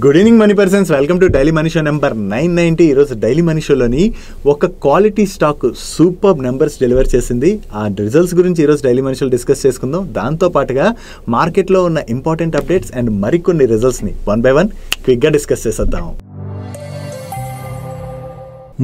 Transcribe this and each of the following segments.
Good evening money persons, welcome to daily money show number 990. ఈరోజు daily money షోలోని ఒక quality stock super numbers deliver చేసింది. ఆ results గురించి ఈరోజు డైలీ మనీ షోలో డిస్కస్ చేసుకుందాం. దాంతో పాటుగా మార్కెట్లో ఉన్న ఇంపార్టెంట్ అప్డేట్స్ అండ్ మరికొన్ని రిజల్ట్స్ని వన్ బై వన్ క్విక్గా డిస్కస్ చేసేద్దాం.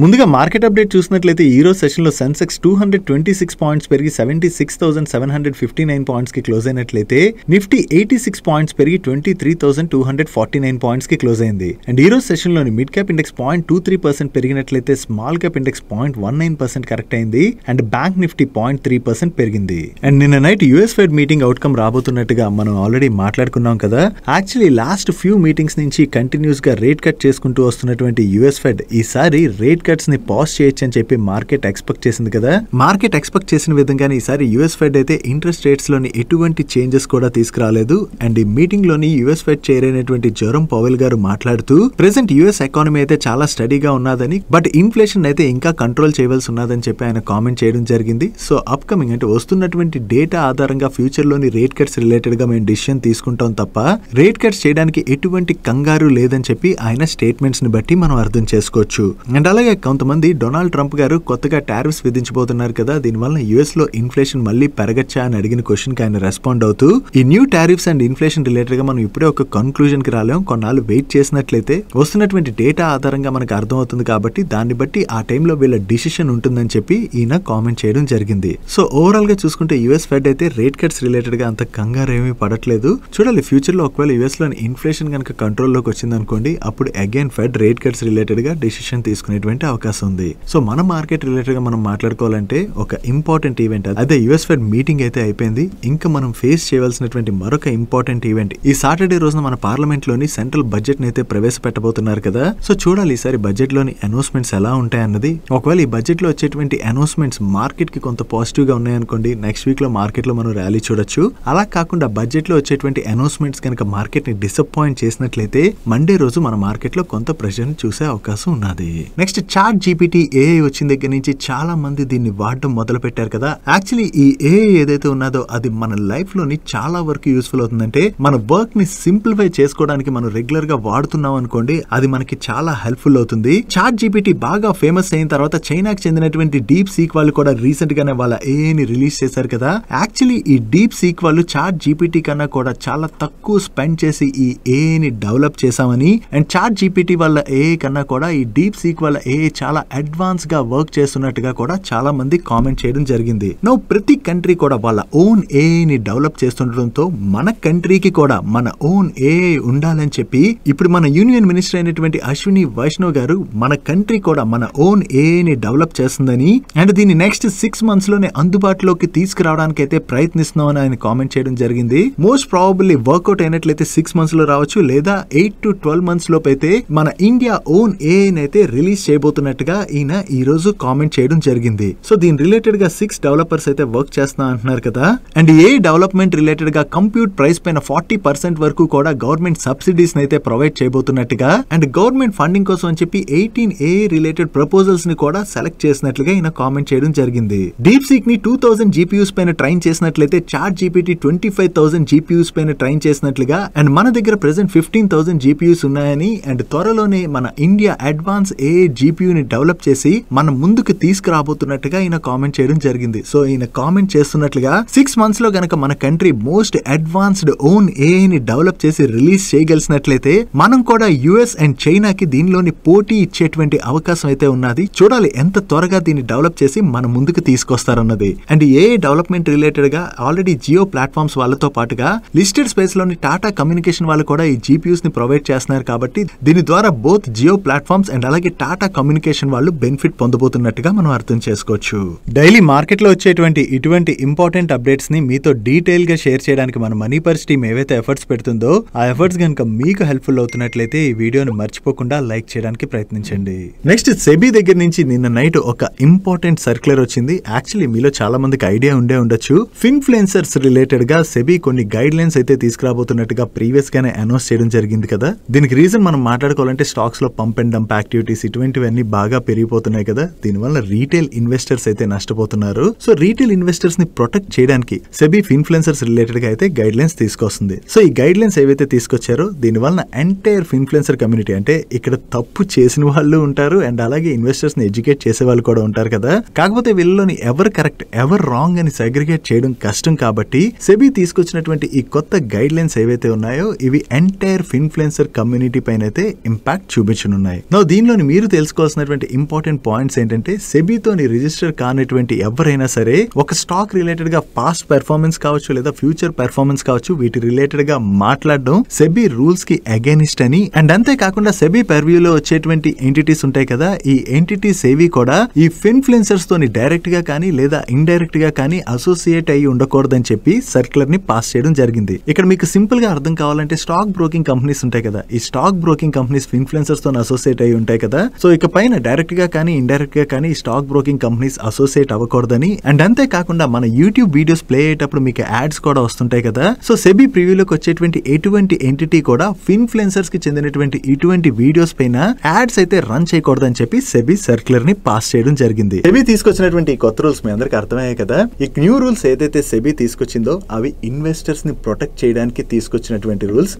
ముందుగా మార్కెట్ అప్డేట్ చూసినట్లయితే ఈ రోజు సెషన్లో సెన్సెక్స్ 226 పాయింట్స్ పెరిగి 76,759 పాయింట్స్కి క్లోజ్ అయినట్లయితే నిఫ్టీ 86 పాయింట్స్ పెరిగి 23,249 పాయింట్స్కి క్లోజ్ అయింది. అండ్ ఈ రోజు సెషన్లోని మిడ్ క్యాప్ ఇండెక్స్ 0.23% పెరిగినట్లయితే స్మాల్ క్యాప్ ఇండెక్స్ 0.19% కరెక్ట్ అయింది. అండ్ బ్యాంక్ నిఫ్టీ 0.3% పెరిగింది. అండ్ నిన్న night US Fed meeting outcome రాబోతున్నట్టుగా మనం ఆల్రెడీ మాట్లాడుకున్నాం కదా. యాక్చువల్లీ లాస్ట్ ఫ్యూ మీటింగ్స్ నుంచి కంటిన్యూస్ గా రేట్ కట్ చేసుకుంటూ వస్తున్నటువంటి యూఎస్ ఫెడ్ ఈసారి రేట్ కట్స్ ని పాజ్ చేయొచ్చు అని చెప్పి మార్కెట్ ఎక్స్పెక్ట్ చేసింది కదా. మార్కెట్ ఎక్స్పెక్ట్ చేసిన విధంగానే ఈసారి యూఎస్ ఫెడ్ అయితే ఇంట్రెస్ట్ రేట్స్ లోని ఎటువంటి చేంజెస్ కూడా తీసుకురాలేదు. అండ్ ఈ మీటింగ్ లోని యూఎస్ ఫెడ్ చైర్ అయినటువంటి జెరోమ్ పవెల్ గారు మాట్లాడుతూ ప్రెసెంట్ యూఎస్ ఎకానమీ అయితే చాలా స్టడీగా ఉన్నదని, బట్ ఇన్ఫ్లేషన్ అయితే ఇంకా కంట్రోల్ చేయవలసి ఉన్నదని చెప్పి ఆయన కామెంట్ చేయడం జరిగింది. సో అప్ కమింగ్ అంటే వస్తున్నటువంటి డేటా ఆధారంగా ఫ్యూచర్ లోని రేట్ కట్స్ రిలేటెడ్ గా మేము డిసిషన్ తీసుకుంటాం తప్ప రేట్ కట్స్ చేయడానికి ఎటువంటి కంగారు లేదని చెప్పి ఆయన స్టేట్మెంట్స్ ని బట్టి మనం అర్థం చేసుకోవచ్చు. అండ్ అలాగే కొంతమంది డొనాల్డ్ ట్రంప్ గారు కొత్తగా టారిఫ్స్ విధించబోతున్నారు కదా, దీనివల్ల యుఎస్ లో ఇన్ఫ్లేషన్ మళ్ళీ పెరగచ్చా అని అడిగిన క్వశ్చన్ కి ఆయన రెస్పాండ్ అవుతూ ఈ new tariffs and inflation related గా మనం ఇప్పుడే ఒక కన్క్లూజన్ కి రాలేం. కొన్నాళ్ళు వెయిట్ చేసినట్లయితే వస్తున్నటువంటి డేటా ఆధారంగా మనకు అర్థమవుతుంది కాబట్టి దాన్ని బట్టి ఆ టైంలో వీళ్ళ డిసిషన్ ఉంటుందని చెప్పి ఈయన కామెంట్ చేయడం జరిగింది. సో ఓవరాల్ గా చూసుకుంటే యుఎస్ ఫెడ్ అయితే రేట్ కట్స్ రిలేటెడ్ గా అంత కంగారు ఏమీ పడట్లేదు. చూడాలి ఫ్యూచర్ లో ఒకవేళ యుఎస్ లోని ఇన్ఫ్లేషన్ కనుక కంట్రోల్లోకి వచ్చింది అనుకోండి, అప్పుడు again fed rate cuts related గా డిసిషన్ తీసుకునేటువంటి అవకాశం ఉంది. సో మన మార్కెట్ రిలేటెడ్ గా మనం మాట్లాడుకోవాలంటే ఒక ఇంపార్టెంట్ ఈవెంట్ అదే యుఎస్ ఫెడ్ మీటింగ్ అయితే అయిపోయింది. ఇంకా మనం ఫేస్ చేయవలసినటువంటి మరొక ఇంపార్టెంట్ ఈవెంట్ ఈ సాటర్డే రోజున మన పార్లమెంట్ లోని సెంట్రల్ బడ్జెట్ ని అయితే ప్రవేశపెట్టబోతున్నారు కదా. సో చూడాలి ఈసారి బడ్జెట్ లోని అనౌన్స్మెంట్స్ ఎలా ఉంటాయన్నది. ఒకవేళ ఈ బడ్జెట్ లో వచ్చేటువంటి అనౌన్స్మెంట్స్ మార్కెట్ కి కొంత పాజిటివ్ గా ఉన్నాయనుకోండి, నెక్స్ట్ వీక్ లో మార్కెట్ లో మనం ర్యాలీ చూడొచ్చు. అలా కాకుండా బడ్జెట్ లో వచ్చేటువంటి అనౌన్స్మెంట్స్ కనుక మార్కెట్ ని డిసప్పాయింట్ చేసినట్లయితే మండే రోజు మన మార్కెట్ లో కొంత ప్రెషర్ చూసే అవకాశం ఉన్నది. నెక్స్ట్ చాట్ జీపీటీ ఏఐ వచ్చిన దగ్గర నుంచి చాలా మంది దీన్ని వాడడం మొదలు పెట్టారు కదా. యాక్చువల్లీ ఈ ఏఐ ఏదైతే ఉన్నదో అది మన లైఫ్ లోని చాలా వరకు యూస్ఫుల్ అవుతుందంటే మన వర్క్ ని సింప్లిఫై చేసుకోవడానికి మనం రెగ్యులర్ గా వాడుతున్నాం అనుకోండి, అది మనకి చాలా హెల్ప్ఫుల్ అవుతుంది. చాట్ జీపీటీ బాగా ఫేమస్ అయిన తర్వాత చైనాకి చెందినటువంటి డీప్ సీక్ వాళ్ళు కూడా రీసెంట్ గానే వాళ్ళ ఏఐ ని రిలీజ్ చేశారు కదా. యాక్చువల్లీ ఈ డీప్ సీక్ వాళ్ళు చాట్ జీపీటీ కన్నా కూడా చాలా తక్కువ స్పెండ్ చేసి ఈ ఏఐ ని డెవలప్ చేశామని, అండ్ చాట్ జీపీటీ వాళ్ళ ఏఐ కన్నా కూడా ఈ డీప్ సీక్ వాళ్ళ ఏఐ చాలా అడ్వాన్స్ గా వర్క్ చేస్తున్నట్టుగా కూడా చాలా మంది కామెంట్ చేయడం జరిగింది. నో ప్రతి కంట్రీ కూడా వాళ్ళ ఓన్ ఏఐ ని డెవలప్ చేస్తుండటంతో మన కంట్రీకి కూడా మన ఓన్ ఏఐ ఉండాలని చెప్పి ఇప్పుడు మన యూనియన్ మినిస్టర్ అయినటువంటి అశ్విని వైష్ణవ్ గారు మన కంట్రీ కూడా మన ఓన్ ఏఐ ని డెవలప్ చేస్తుందని, అండ్ దీన్ని నెక్స్ట్ 6 months లోనే అందుబాటులోకి తీసుకురావడానికి అయితే ప్రయత్నిస్తున్నామని ఆయన కామెంట్ చేయడం జరిగింది. మోస్ట్ ప్రాబబ్లీ వర్కౌట్ అయినట్లయితే 6 months లో రావచ్చు, లేదా 8 to 12 months లోపు అయితే మన ఇండియా ఓన్ ఏఐ అయితే రిలీజ్ చేయబోతున్నట్టుగా ఈయన ఈ రోజు కామెంట్ చేయడం జరిగింది. సో దీని రిలేటెడ్ గా 6 డెవలపర్స్ అయితే వర్క్ చేస్తున్నా అంటున్నారు కదా. అండ్ ఏ డెవలప్మెంట్ రిలేటెడ్ గా కంప్యూట్ ప్రైస్ పైన 40% వరకు కూడా గవర్నమెంట్ సబ్సిడీస్ అయితే ప్రొవైడ్ చేయబోతున్నట్టుగా, అండ్ గవర్నమెంట్ ఫండింగ్ కోసం అని చెప్పి 18 ఏ రిలేటెడ్ ప్రపోజల్స్ ని కూడా సెలెక్ట్ చేసినట్లుగా ఈయన కామెంట్ చేయడం జరిగింది. డీప్ సీక్ ని 2000 జీపీయూస్ పైన ట్రైన్ చేసినట్లయితే చాట్ జీపీటీ 25,000 జీపీయూస్ పైన ట్రైన్ చేసినట్లుగా, అండ్ మన దగ్గర ప్రెసెంట్ 15,000 జీపీయూస్ ఉన్నాయని, అండ్ త్వరలోనే మన ఇండియా అడ్వాన్స్ ఏ జీపీయూ ని డెవలప్ చేసి మనం ముందుకు తీసుకురాబోతున్నట్టుగా ఈయన కామెంట్ చేయడం జరిగింది. సో ఈయన కామెంట్ చేస్తున్నట్లుగా 6 months లో గనక మన country most advanced own AI ని డెవలప్ చేసి రిలీజ్ చేయగలిసినట్లయితే మనం కూడా యుఎస్ అండ్ చైనాకి దీనిలోని పోటీ ఇచ్చేటువంటి అవకాశం అయితే ఉన్నది. చూడాలి ఎంత త్వరగా దీన్ని డెవలప్ చేసి మన ముందుకు తీసుకొస్తారన్నది. అండ్ ఏఐ డెవలప్మెంట్ రిలేటెడ్ గా ఆల్రెడీ జియో ప్లాట్ఫామ్స్ వాళ్ళతో పాటుగా లిస్టెడ్ స్పేస్ లోని టాటా కమ్యూనికేషన్ వాళ్ళు కూడా ఈ జీపీయూస్ ని ప్రొవైడ్ చేస్తున్నారు కాబట్టి దీని ద్వారా బోత్ జియో ప్లాట్ఫామ్స్ అండ్ అలాగే టాటా కమ్యూనికేషన్ వాళ్ళు బెనిఫిట్ పొందబోతున్నట్టుగా మనం అర్థం చేసుకోవచ్చు. డైలీ మార్కెట్ లో వచ్చేటువంటి ఇటువంటి ఇంపార్టెంట్ అప్డేట్స్ ని మీతో డీటెయిల్ గా షేర్ చేయడానికి మన మనీ పర్స్ టీమ్ ఏవైతే ఎఫర్ట్స్ పెడుతుందో ఆ ఎఫర్ట్స్ కనుక మీకు హెల్ప్ఫుల్ అవుతున్నట్లయితే ఈ వీడియోని మర్చిపోకుండా లైక్ చేయడానికి ప్రయత్నించండి. నెక్స్ట్ సెబీ దగ్గర నుంచి నిన్న నైట్ ఒక ఇంపార్టెంట్ సర్క్యులర్ వచ్చింది. యాక్చువల్లీ మీలో చాలా మందికి ఐడియా ఉండే ఉండొచ్చు. ఫిన్ఫ్లుయెన్సర్స్ రిలేటెడ్ గా సెబీ కొన్ని గైడ్ లైన్స్ అయితే తీసుకురాబోతున్నట్టుగా ప్రీవియస్ గానే అనౌన్స్ చేయడం జరిగింది కదా. దీనికి రీజన్ మనం మాట్లాడుకోవాలంటే స్టాక్స్ లో పంప్ అండ్ డంప్ యాక్టివిటీస్ ఇటువంటివన్నీ అన్ని బాగా పెరిగిపోతున్నాయి కదా, దీనివల్ల రీటైల్ ఇన్వెస్టర్స్ అయితే నష్టపోతున్నారు. సో రీటైల్ ఇన్వెస్టర్స్ ని ప్రొటెక్ట్ చేయడానికి సెబీ ఇన్ఫ్లుయెన్సర్స్ రిలేటెడ్ గా అయితే గైడ్ లైన్స్ తీసుకొస్తుంది. సో ఈ గైడ్ లైన్స్ ఏవైతే తీసుకొచ్చారో దీనివల్ల ఎంటైర్ ఇన్ఫ్లుయెన్సర్ కమ్యూనిటీ, అంటే ఇక్కడ తప్పు చేసిన వాళ్ళు ఉంటారు అండ్ అలాగే ఇన్వెస్టర్స్ ని ఎడ్యుకేట్ చేసే వాళ్ళు కూడా ఉంటారు కదా, కాకపోతే వీళ్ళలోని ఎవరు కరెక్ట్ ఎవరు రాంగ్ అని సెగ్రిగేట్ చేయడం కష్టం. కాబట్టి సెబీ తీసుకొచ్చినటువంటి ఈ కొత్త గైడ్ లైన్స్ ఏవైతే ఉన్నాయో ఇవి ఎంటైర్ ఇన్ఫ్లుయెన్సర్ కమ్యూనిటీ పైన అయితే ఇంపాక్ట్ చూపించనున్నాయి. నో దీనిలోని మీరు తెలుసుకోవాల్సినటువంటి ఇంపార్టెంట్ పాయింట్స్ ఏంటంటే, సెబీతోని రిజిస్టర్ కానిటువంటి ఎవరైనా సరే ఒక స్టాక్ రిలేటెడ్ గా పాస్ట్ పెర్ఫార్మెన్స్ కావచ్చు లేదా ఫ్యూచర్ పెర్ఫార్మెన్స్ కావచ్చు వీటి రిలేటెడ్ గా మాట్లాడడం సెబీ రూల్స్ కి అగైనిస్ట్ అని, అండ్ అంతేకాకుండా సెబీ పర్వ్యూలో వచ్చేటువంటి ఎంటిటీస్ ఉంటాయి కదా, ఈ ఎంటిటీస్ ఏవి కూడా ఈ ఇన్ఫ్లుయెన్సర్స్ తోని డైరెక్ట్ గా కానీ లేదా ఇండైరెక్ట్ గా కానీ అసోసియేట్ అయ్యి ఉండకూడదని చెప్పి సర్క్యులర్ ని పాస్ చేయడం జరిగింది. ఇక్కడ మీకు సింపుల్ గా అర్థం కావాలంటే స్టాక్ బ్రోకింగ్ కంపెనీస్ ఉంటాయి కదా, ఈ స్టాక్ బ్రోకింగ్ కంపెనీస్ ఇన్ఫ్లుయెన్సర్స్ తో అసోసియేట్ అయ్యి ఉంటాయి కదా, సో ఇక పైన డైరెక్ట్ గా కానీ ఇండైరెక్ట్ గా కానీ స్టాక్ బ్రోకింగ్ కంపెనీస్ అసోసియేట్ అవ్వకూడదని, అండ్ అంతేకాకుండా మన యూట్యూబ్ వీడియోస్ ప్లే అయ్యేటప్పుడు మీకు యాడ్స్ కూడా వస్తుంటాయి కదా, సో సెబీ ప్రివ్యూలోకి వచ్చేటువంటి ఎటువంటి ఎంటిటీ కూడా ఇన్ఫ్లుయెన్సర్స్ కి చెందినటువంటి ఇటువంటి వీడియోస్ పైన యాడ్స్ అయితే రన్ చేయకూడదని చెప్పి సెబీ సర్క్యులర్ ని పాస్ చేయడం జరిగింది. సెబీ తీసుకొచ్చినటువంటి కొత్త రూల్స్ మీ అందరికి అర్థమయ్యాయి కదా. ఈ న్యూ రూల్స్ ఏదైతే సెబీ తీసుకొచ్చిందో అవి ఇన్వెస్టర్స్ ని ప్రొటెక్ట్ చేయడానికి తీసుకొచ్చినటువంటి రూల్స్.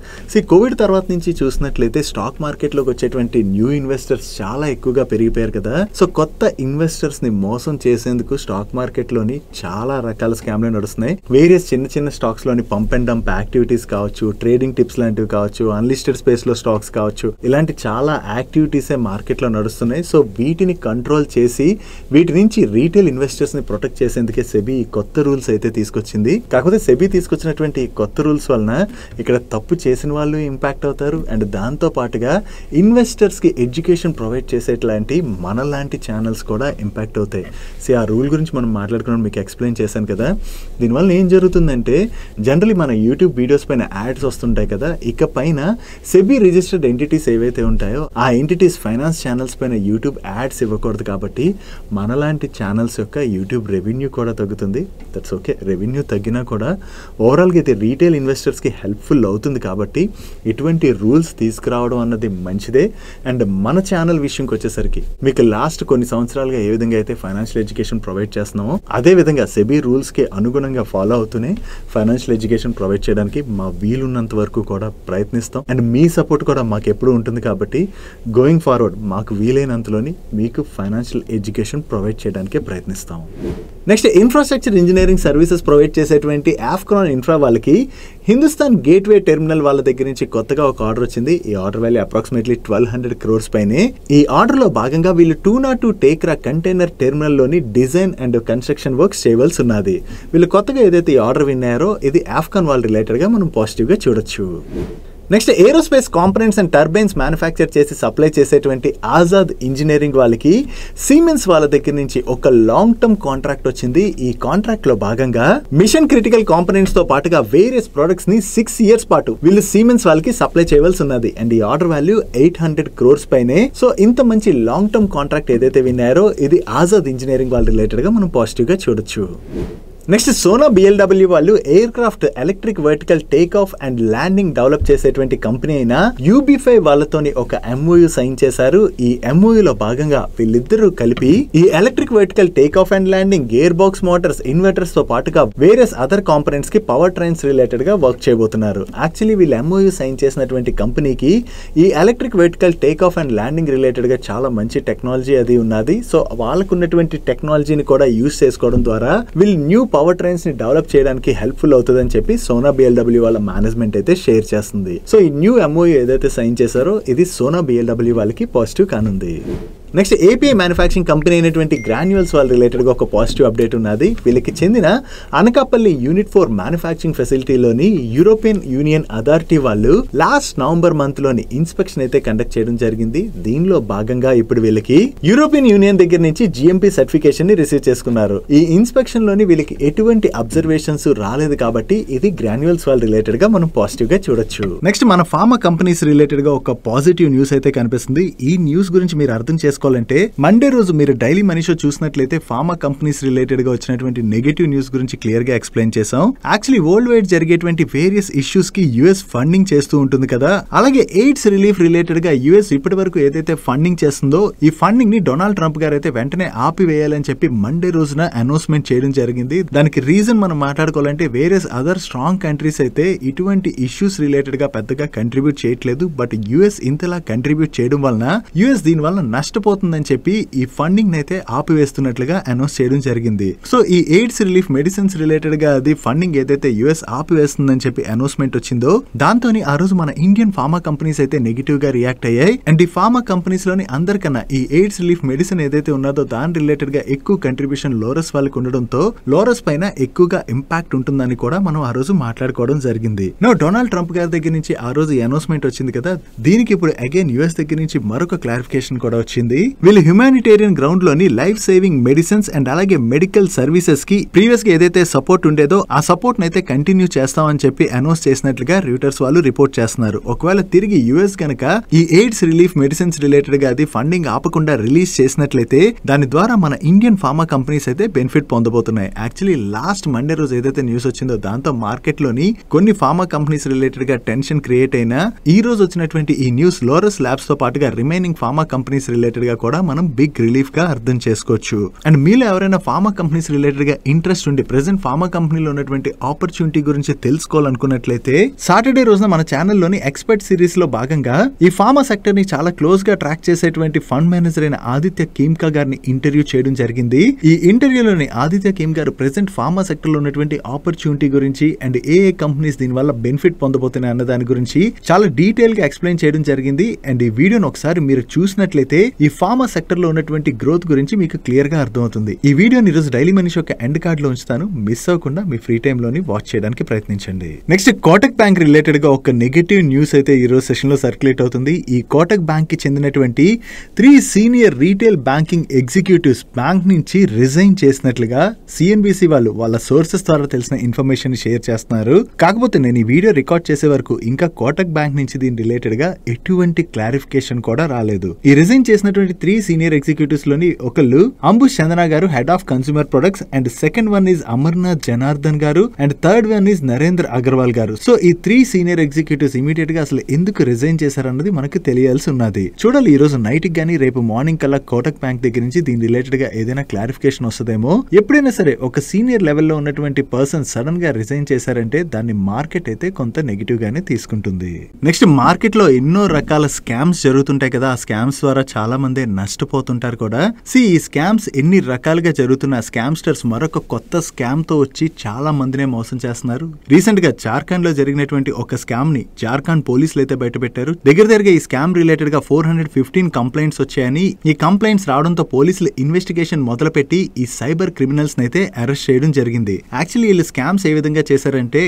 కోవిడ్ తర్వాత నుంచి చూసినట్లయితే స్టాక్ మార్కెట్ లోకి వచ్చేటువంటి న్యూ ఇన్వెస్టర్స్ చాలా ఎక్కువగా పెరిగిపోయారు కదా, సో కొత్త ఇన్వెస్టర్స్ ని మోసం చేసేందుకు స్టాక్ మార్కెట్ లోని చాలా రకాల స్కామ్లు నడుస్తున్నాయి. వేరియస్ చిన్న చిన్న స్టాక్స్ లోని పంప్ అండ్ డంప్ యాక్టివిటీస్ కావచ్చు, ట్రేడింగ్ టిప్స్ లాంటివి కావచ్చు, అన్లిస్టెడ్ స్పేస్ లో స్టాక్స్ కావచ్చు, ఇలాంటి చాలా యాక్టివిటీసే మార్కెట్ లో నడుస్తున్నాయి. సో వీటిని కంట్రోల్ చేసి వీటి నుంచి రీటైల్ ఇన్వెస్టర్స్ ని ప్రొటెక్ట్ చేసేందుకే సెబీ కొత్త రూల్స్ అయితే తీసుకొచ్చింది. కాకపోతే సెబీ తీసుకొచ్చినటువంటి కొత్త రూల్స్ వలన ఇక్కడ తప్పు చేసిన వాళ్ళు ఇంపాక్ట్ అవుతారు, అండ్ దాంతో పాటుగా ఇన్వెస్టర్స్ కి ఎడ్యుకేషన్ ప్రొవైడ్ చేసేట్లాంటి మనలాంటి ఛానల్స్ కూడా ఇంపాక్ట్ అవుతాయి. ఆ రూల్ గురించి మనం మాట్లాడుకున్నాం, మీకు ఎక్స్ప్లెయిన్ చేశాను కదా. దీనివల్ల ఏం జరుగుతుందంటే జనరలీ మన యూట్యూబ్ వీడియోస్ పైన యాడ్స్ వస్తుంటాయి కదా, ఇక పైన సెబీ రిజిస్టర్డ్ ఎంటిటీస్ ఏవైతే ఉంటాయో ఆ ఎంటిటీస్ ఫైనాన్స్ ఛానల్స్ పైన యూట్యూబ్ యాడ్స్ ఇవ్వకూడదు. కాబట్టి మనలాంటి ఛానల్స్ యొక్క యూట్యూబ్ రెవెన్యూ కూడా తగ్గుతుంది. దట్స్ ఓకే, రెవెన్యూ తగ్గినా కూడా ఓవరాల్గా అయితే రీటైల్ ఇన్వెస్టర్స్కి హెల్ప్ఫుల్ అవుతుంది. కాబట్టి ఇటువంటి రూల్స్ తీసుకురావడం అన్నది మంచిదే. అండ్ మన ఛానల్ విషయంకి వచ్చేసరికి మీకు లాస్ట్ కొన్ని సంవత్సరాలుగా ఏ విధంగా అయితే ఫైనాన్షియల్ ఎడ్యుకేషన్ ప్రొవైడ్ చేస్తున్నామో అదే విధంగా సెబీ రూల్స్కి అనుగుణంగా ఫాలో అవుతూనే ఫైనాన్షియల్ ఎడ్యుకేషన్ ప్రొవైడ్ చేయడానికి మా వీలున్నంత వరకు కూడా ప్రయత్నిస్తాం. అండ్ మీ సపోర్ట్ కూడా మాకు ఎప్పుడు ఉంటుంది. కాబట్టి గోయింగ్ ఫార్వర్డ్ మాకు వీలైనంతలోని మీకు ఫైనాన్షియల్ ఎడ్యుకేషన్ ప్రొవైడ్ చేయడానికే ప్రయత్నిస్తాం. Next infrastructure engineering services provide చేసేటువంటి ఆఫ్కాన్ ఇన్ఫ్రా వాళ్ళకి హిందుస్థాన్ గేట్వే టెర్మినల్ వాళ్ళ దగ్గర నుంచి కొత్తగా ఒక ఆర్డర్ వచ్చింది. ఈ ఆర్డర్ వాల్యూ అప్రాక్సిమేట్లీ 1200 crores పైనే. ఈ ఆర్డర్ లో భాగంగా వీళ్ళు 202 టేక్రా కంటైనర్ టెర్మినల్ లోని డిజైన్ అండ్ కన్స్ట్రక్షన్ వర్క్స్ చేయవలసి ఉన్నది. వీళ్ళు కొత్తగా ఏదైతే ఈ ఆర్డర్ విన్నారో ఇది ఆఫ్కాన్ వాళ్ళ రిలేటెడ్ గా మనం పాజిటివ్ గా చూడొచ్చు. Next aerospace components and turbines manufacture చేసి సప్లై చేసేటువంటి ఆజాద్ ఇంజనీరింగ్ వాళ్ళకి సిమెన్స్ వాళ్ళ దగ్గర నుంచి ఒక లాంగ్ టర్మ్ కాంట్రాక్ట్ వచ్చింది. ఈ కాంట్రాక్ట్ లో భాగంగా మిషన్ క్రిటికల్ కాంపనెంట్స్ తో పాటుగా వేరియస్ ప్రొడక్ట్స్ ని 6 years పాటు వీళ్ళు సిమెన్స్ వాళ్ళకి సప్లై చేయవలసి ఉన్నది. అండ్ ఈ ఆర్డర్ వాల్యూ 800 crores పైనే. సో ఇంత మంచి లాంగ్ టర్మ్ కాంట్రాక్ట్ ఏదైతే విన్నారో ఇది ఆజాద్ ఇంజనీరింగ్ వాళ్ళ రిలేటెడ్ గా మనం పాజిటివ్ గా చూడొచ్చు. నెక్స్ట్ సోనా బిఎల్డబ్ల్యూ వాళ్ళు air craft electric vertical take off and landing develop చేసేటువంటి కంపెనీ అయిన UB5 వాళ్ళతోని ఒక MOU సైన్ చేశారు. ఈ MOU లో భాగంగా వీళ్ళిద్దరూ కలిపి ఈ electric vertical take off and landing gear box Motors inverters తో పాటుగా వేరియస్ అదర్ కాంపనెంట్స్ కి పవర్ ట్రైన్స్ రిలేటెడ్ గా వర్క్ చేయబోతున్నారు. యాక్చువల్లీ వీళ్ళు MOU సైన్ చేసినటువంటి కంపెనీకి ఈ electric vertical take off and landing related గా చాలా మంచి టెక్నాలజీ అది ఉన్నది. సో వాళ్ళకు ఉన్నటువంటి టెక్నాలజీని కూడా యూజ్ చేసుకోవడం ద్వారా వీళ్ళు న్యూ పవర్ ట్రైన్స్ ని డెవలప్ చేయడానికి హెల్ప్ఫుల్ అవుతుందని చెప్పి సోనా బిఎల్డబ్ల్యూ వాళ్ళ మేనేజ్మెంట్ అయితే షేర్ చేస్తుంది. సో ఈ న్యూ MOU ఏదైతే సైన్ చేశారో ఇది సోనా బిఎల్డబ్ల్యూ వాళ్ళకి పాజిటివ్ కానుంది. నెక్స్ట్ ఏపీఐ మ్యానుఫ్యాక్చరింగ్ కంపెనీ అయినటువంటి గ్రాన్యూల్స్ వాళ్ళ రిలేటెడ్ గా ఒక పాజిటివ్ అప్డేట్ ఉన్నది. వీళ్ళకి చెందిన అనకాపల్లి యూనిట్ 4 మ్యానుఫ్యాక్చరింగ్ ఫెసిలిటీలోని యూరోపియన్ యూనియన్ అథారిటీ వాళ్ళు లాస్ట్ నవంబర్ మంత్ లోని ఇన్స్పెక్షన్ అయితే కండక్ట్ చేయడం జరిగింది. దీనిలో భాగంగా ఇప్పుడు వీళ్ళకి యూరోపియన్ యూనియన్ దగ్గర నుంచి GMP సర్టిఫికేషన్ ని రిసీవ్ చేసుకున్నారు. ఈ ఇన్స్పెక్షన్ లోని వీళ్ళకి ఎటువంటి అబ్జర్వేషన్స్ రాలేదు కాబట్టి ఇది గ్రాన్యూల్స్ వాళ్ళ రిలేటెడ్ గా మనం పాజిటివ్ గా చూడొచ్చు. నెక్స్ట్ మన ఫార్మా కంపెనీస్ రిలేటెడ్ గా ఒక పాజిటివ్ న్యూస్ అయితే కనిపిస్తుంది. ఈ న్యూస్ గురించి మీరు అర్థం చేసుకోవాలి చేసుకోవాలంటే మండే రోజు మీరు డైలీ మనీ షో చూసినట్లయితే ఫార్మా కంపెనీస్ రిలేటెడ్ గా వచ్చినటువంటి నెగటివ్ న్యూస్ గురించి క్లియర్ గా ఎక్స్ప్లెయిన్ చేసాం. యాక్చువల్లీ వరల్డ్ వైడ్ జరిగేటువంటి వేరియస్ ఇష్యూస్ కి యుఎస్ ఫండింగ్ చేస్తూ ఉంటుంది కదా. అలాగే ఎయిడ్స్ రిలీఫ్ రిలేటెడ్ గా యుఎస్ ఇప్పటి వరకు ఏదైతే ఫండింగ్ చేస్తుందో ఈ ఫండింగ్ ని డొనాల్డ్ ట్రంప్ గారు అయితే వెంటనే ఆపివేయాలని చెప్పి మండే రోజున అనౌన్స్మెంట్ చేయడం జరిగింది. దానికి రీజన్ మనం మాట్లాడుకోవాలంటే వేరియస్ అదర్ స్ట్రాంగ్ కంట్రీస్ అయితే ఇటువంటి ఇష్యూస్ రిలేటెడ్ గా పెద్దగా కంట్రిబ్యూట్ చేయట్లేదు. బట్ యుఎస్ ఇంతలా కంట్రిబ్యూట్ చేయడం వలన యుఎస్ దీని వల్ల నష్టపోతుందని చెప్పి ఈ ఫండింగ్ అయితే ఆపివేస్తున్నట్లుగా అనౌన్స్ చేయడం జరిగింది. సో ఈ ఎయిడ్స్ రిలీఫ్ మెడిసిన్స్ రిలేటెడ్ గా అది ఫండింగ్ ఏదైతే యుఎస్ ఆపివేస్తుందని చెప్పి అనౌన్స్మెంట్ వచ్చిందో దాంతో ఆ రోజు మన ఇండియన్ ఫార్మా కంపెనీస్ అయితే నెగిటివ్ గా రియాక్ట్ అయ్యాయి. అండ్ ఈ ఫార్మా కంపెనీస్ లోని అందరికన్నా ఈ ఎయిడ్స్ రిలీఫ్ మెడిసిన్ ఏదైతే ఉన్నదో దాని రిలేటెడ్ గా ఎక్కువ కంట్రిబ్యూషన్ లోరస్ వాళ్ళకి ఉండడంతో లోరస్ పైన ఎక్కువగా ఇంపాక్ట్ ఉంటుందని కూడా మనం ఆ రోజు మాట్లాడుకోవడం జరిగింది. డొనాల్డ్ ట్రంప్ గారి దగ్గర నుంచి ఆ రోజు అనౌన్స్మెంట్ వచ్చింది కదా, దీనికి ఇప్పుడు అగైన్ యుఎస్ దగ్గర నుంచి మరొక క్లారిఫికేషన్ కూడా వచ్చింది. వీళ్ళు హ్యుమానిటేరియన్ గ్రౌండ్ లోని లైఫ్ సేవింగ్ మెడిసిన్స్ అండ్ అలాగే మెడికల్ సర్వీసెస్ కి ప్రీవియస్ గా ఏదైతే సపోర్ట్ ఉండేదో ఆ సపోర్ట్ నైతే కంటిన్యూ చేస్తామని చెప్పి అనౌన్స్ చేసినట్లుగా రిటర్స్ వాళ్ళు రిపోర్ట్ చేస్తున్నారు. ఒకవేళ తిరిగి యుఎస్ గనక ఈ ఎయిడ్స్ రిలీఫ్ మెడిసిన్స్ రిలేటెడ్ గా అది ఫండింగ్ ఆపకుండా రిలీజ్ చేసినట్లయితే దాని ద్వారా మన ఇండియన్ ఫార్మా కంపెనీస్ అయితే బెనిఫిట్ పొందబోతున్నాయి. యాక్చువల్లీ లాస్ట్ మండే రోజు ఏదైతే న్యూస్ వచ్చిందో దాంతో మార్కెట్ లోని కొన్ని ఫార్మా కంపెనీస్ రిలేటెడ్ గా టెన్షన్ క్రియేట్ అయినా ఈ రోజు వచ్చినటువంటి ఈ న్యూస్ లోరస్ ల్యాబ్స్ తో పాటుగా రిమైనింగ్ ఫార్మా కంపెనీస్ రిలేటెడ్ గా కూడా మనం బిగ్ రిలీఫ్ గా అర్థం చేసుకోవచ్చు. అండ్ మీలో ఎవరైనా ఫార్మా కంపెనీస్ రిలేటెడ్ గా ఇంట్రెస్ట్ ఉండి ప్రెసెంట్ ఫార్మా కంపెనీలో ఉన్నటువంటి ఆపర్చునిటీ గురించి తెలుసుకోవాలనుకున్నట్లయితే సాటర్డే రోజున మన ఛానల్లోని ఎక్స్పర్ట్ సిరీస్ లో భాగంగా ఈ ఫార్మా సెక్టర్ ని చాలా క్లోజ్ గా ట్రాక్ చేసేటువంటి ఫండ్ మేనేజర్ అయిన ఆదిత్య కీమ్కా గారిని ఇంటర్వ్యూ చేయడం జరిగింది. ఈ ఇంటర్వ్యూలోని ఆదిత్య కీమ్ గారు ప్రెసెంట్ ఫార్మా సెక్టర్ లో ఉన్నటువంటి ఆపర్చునిటీ గురించి అండ్ ఏ కంపెనీస్ దీని వల్ల బెనిఫిట్ పొందబోతున్నాయి అన్న దాని గురించి చాలా డీటెయిల్ గా ఎక్స్ప్లెయిన్ చేయడం జరిగింది. అండ్ ఈ వీడియోని ఒకసారి మీరు చూసినట్లయితే ఈ ఫార్మా సెక్టర్ లో ఉన్నటువంటి గ్రోత్ గురించి మీకు క్లియర్ గా అర్థమవుతుంది. ఈ వీడియోని ఈరోజు daily money show end card లో ఉంచుతాను, మిస్ అవ్వకుండా మీ ఫ్రీ టైమ్ లోని వాచ్ చేయడానికి ప్రయత్నించండి. నెక్స్ట్ కోటక్ బ్యాంక్ రిలేటెడ్ గా ఒక నెగటివ్ న్యూస్ అయితే ఈ రోజు సెషన్ లో సర్క్యులేట్ అవుతుంది. ఈ కోటక్ బ్యాంక్ కి చెందినటువంటి 3 senior retail banking executives bank నుంచి రిజైన్ చేసినట్లుగా సిఎన్బిసి వాళ్ళు వాళ్ళ సోర్సెస్ ద్వారా తెలిసిన ఇన్ఫర్మేషన్ షేర్ చేస్తున్నారు. కాకపోతే నేను ఈ వీడియో రికార్డ్ చేసే వరకు ఇంకా కోటక్ బ్యాంక్ నుంచి దీని రిలేటెడ్ గా ఎటువంటి క్లారిఫికేషన్ కూడా రాలేదు. ఈ రిజైన్ చేసినటువంటి 3 సీనియర్ ఎగ్జిక్యూటివ్స్ లోని ఒకళ్ళు అంబుష్ చందన గారు, head of consumer products, and second one is Amarnath Janardhan గారు, and third one is Narendra Agarwal గారు. సో ఈ 3 సీనియర్ ఎగ్జిక్యూటివ్స్ ఇమీడియట్ గా అసలు ఎందుకు రిజైన్ చేశారన్నది మనకు తెలియాల్సి ఉన్నది. చూడాలి ఈ రోజు నైట్ గానీ రేపు మార్నింగ్ కల్లా కోటక్ బ్యాంక్ దగ్గర నుంచి దీని రిలేటెడ్ గా ఏదైనా క్లారిఫికేషన్ వస్తుందేమో. ఎప్పుడైనా సరే ఒక సీనియర్ లెవెల్లో ఉన్నటువంటి పర్సన్ సడన్ గా రిజైన్ చేశారంటే దాన్ని మార్కెట్ అయితే కొంత నెగిటివ్ గానే తీసుకుంటుంది. నెక్స్ట్ మార్కెట్ లో ఎన్నో రకాల స్కామ్స్ జరుగుతుంటాయి కదా, ఆ స్కామ్స్ ద్వారా చాలా మంది నష్టపోతుంటారు కూడా. ఈ స్కామ్స్ ఎన్ని రకాలుగా జరుగుతున్న స్కామ్స్టర్స్ మరొక కొత్త స్కామ్ తో వచ్చి చాలా మందినే మోసం చేస్తున్నారు. రీసెంట్ గా జార్ఖండ్ లో జరిగినటువంటి ఒక స్కామ్ ని జార్ఖండ్ పోలీసులు అయితే బయటపెట్టారు. దగ్గరగా ఈ స్కామ్ రిలేటెడ్ గా 415 కంప్లైంట్స్ వచ్చాయని, ఈ కంప్లైంట్స్ రావడంతో పోలీసులు ఇన్వెస్టిగేషన్ మొదలుపెట్టి ఈ సైబర్ క్రిమినల్స్ అయితే అరెస్ట్ చేయడం జరిగింది. యాక్చువల్లీ వీళ్ళు స్కామ్స్ ఏ విధంగా చేశారంటే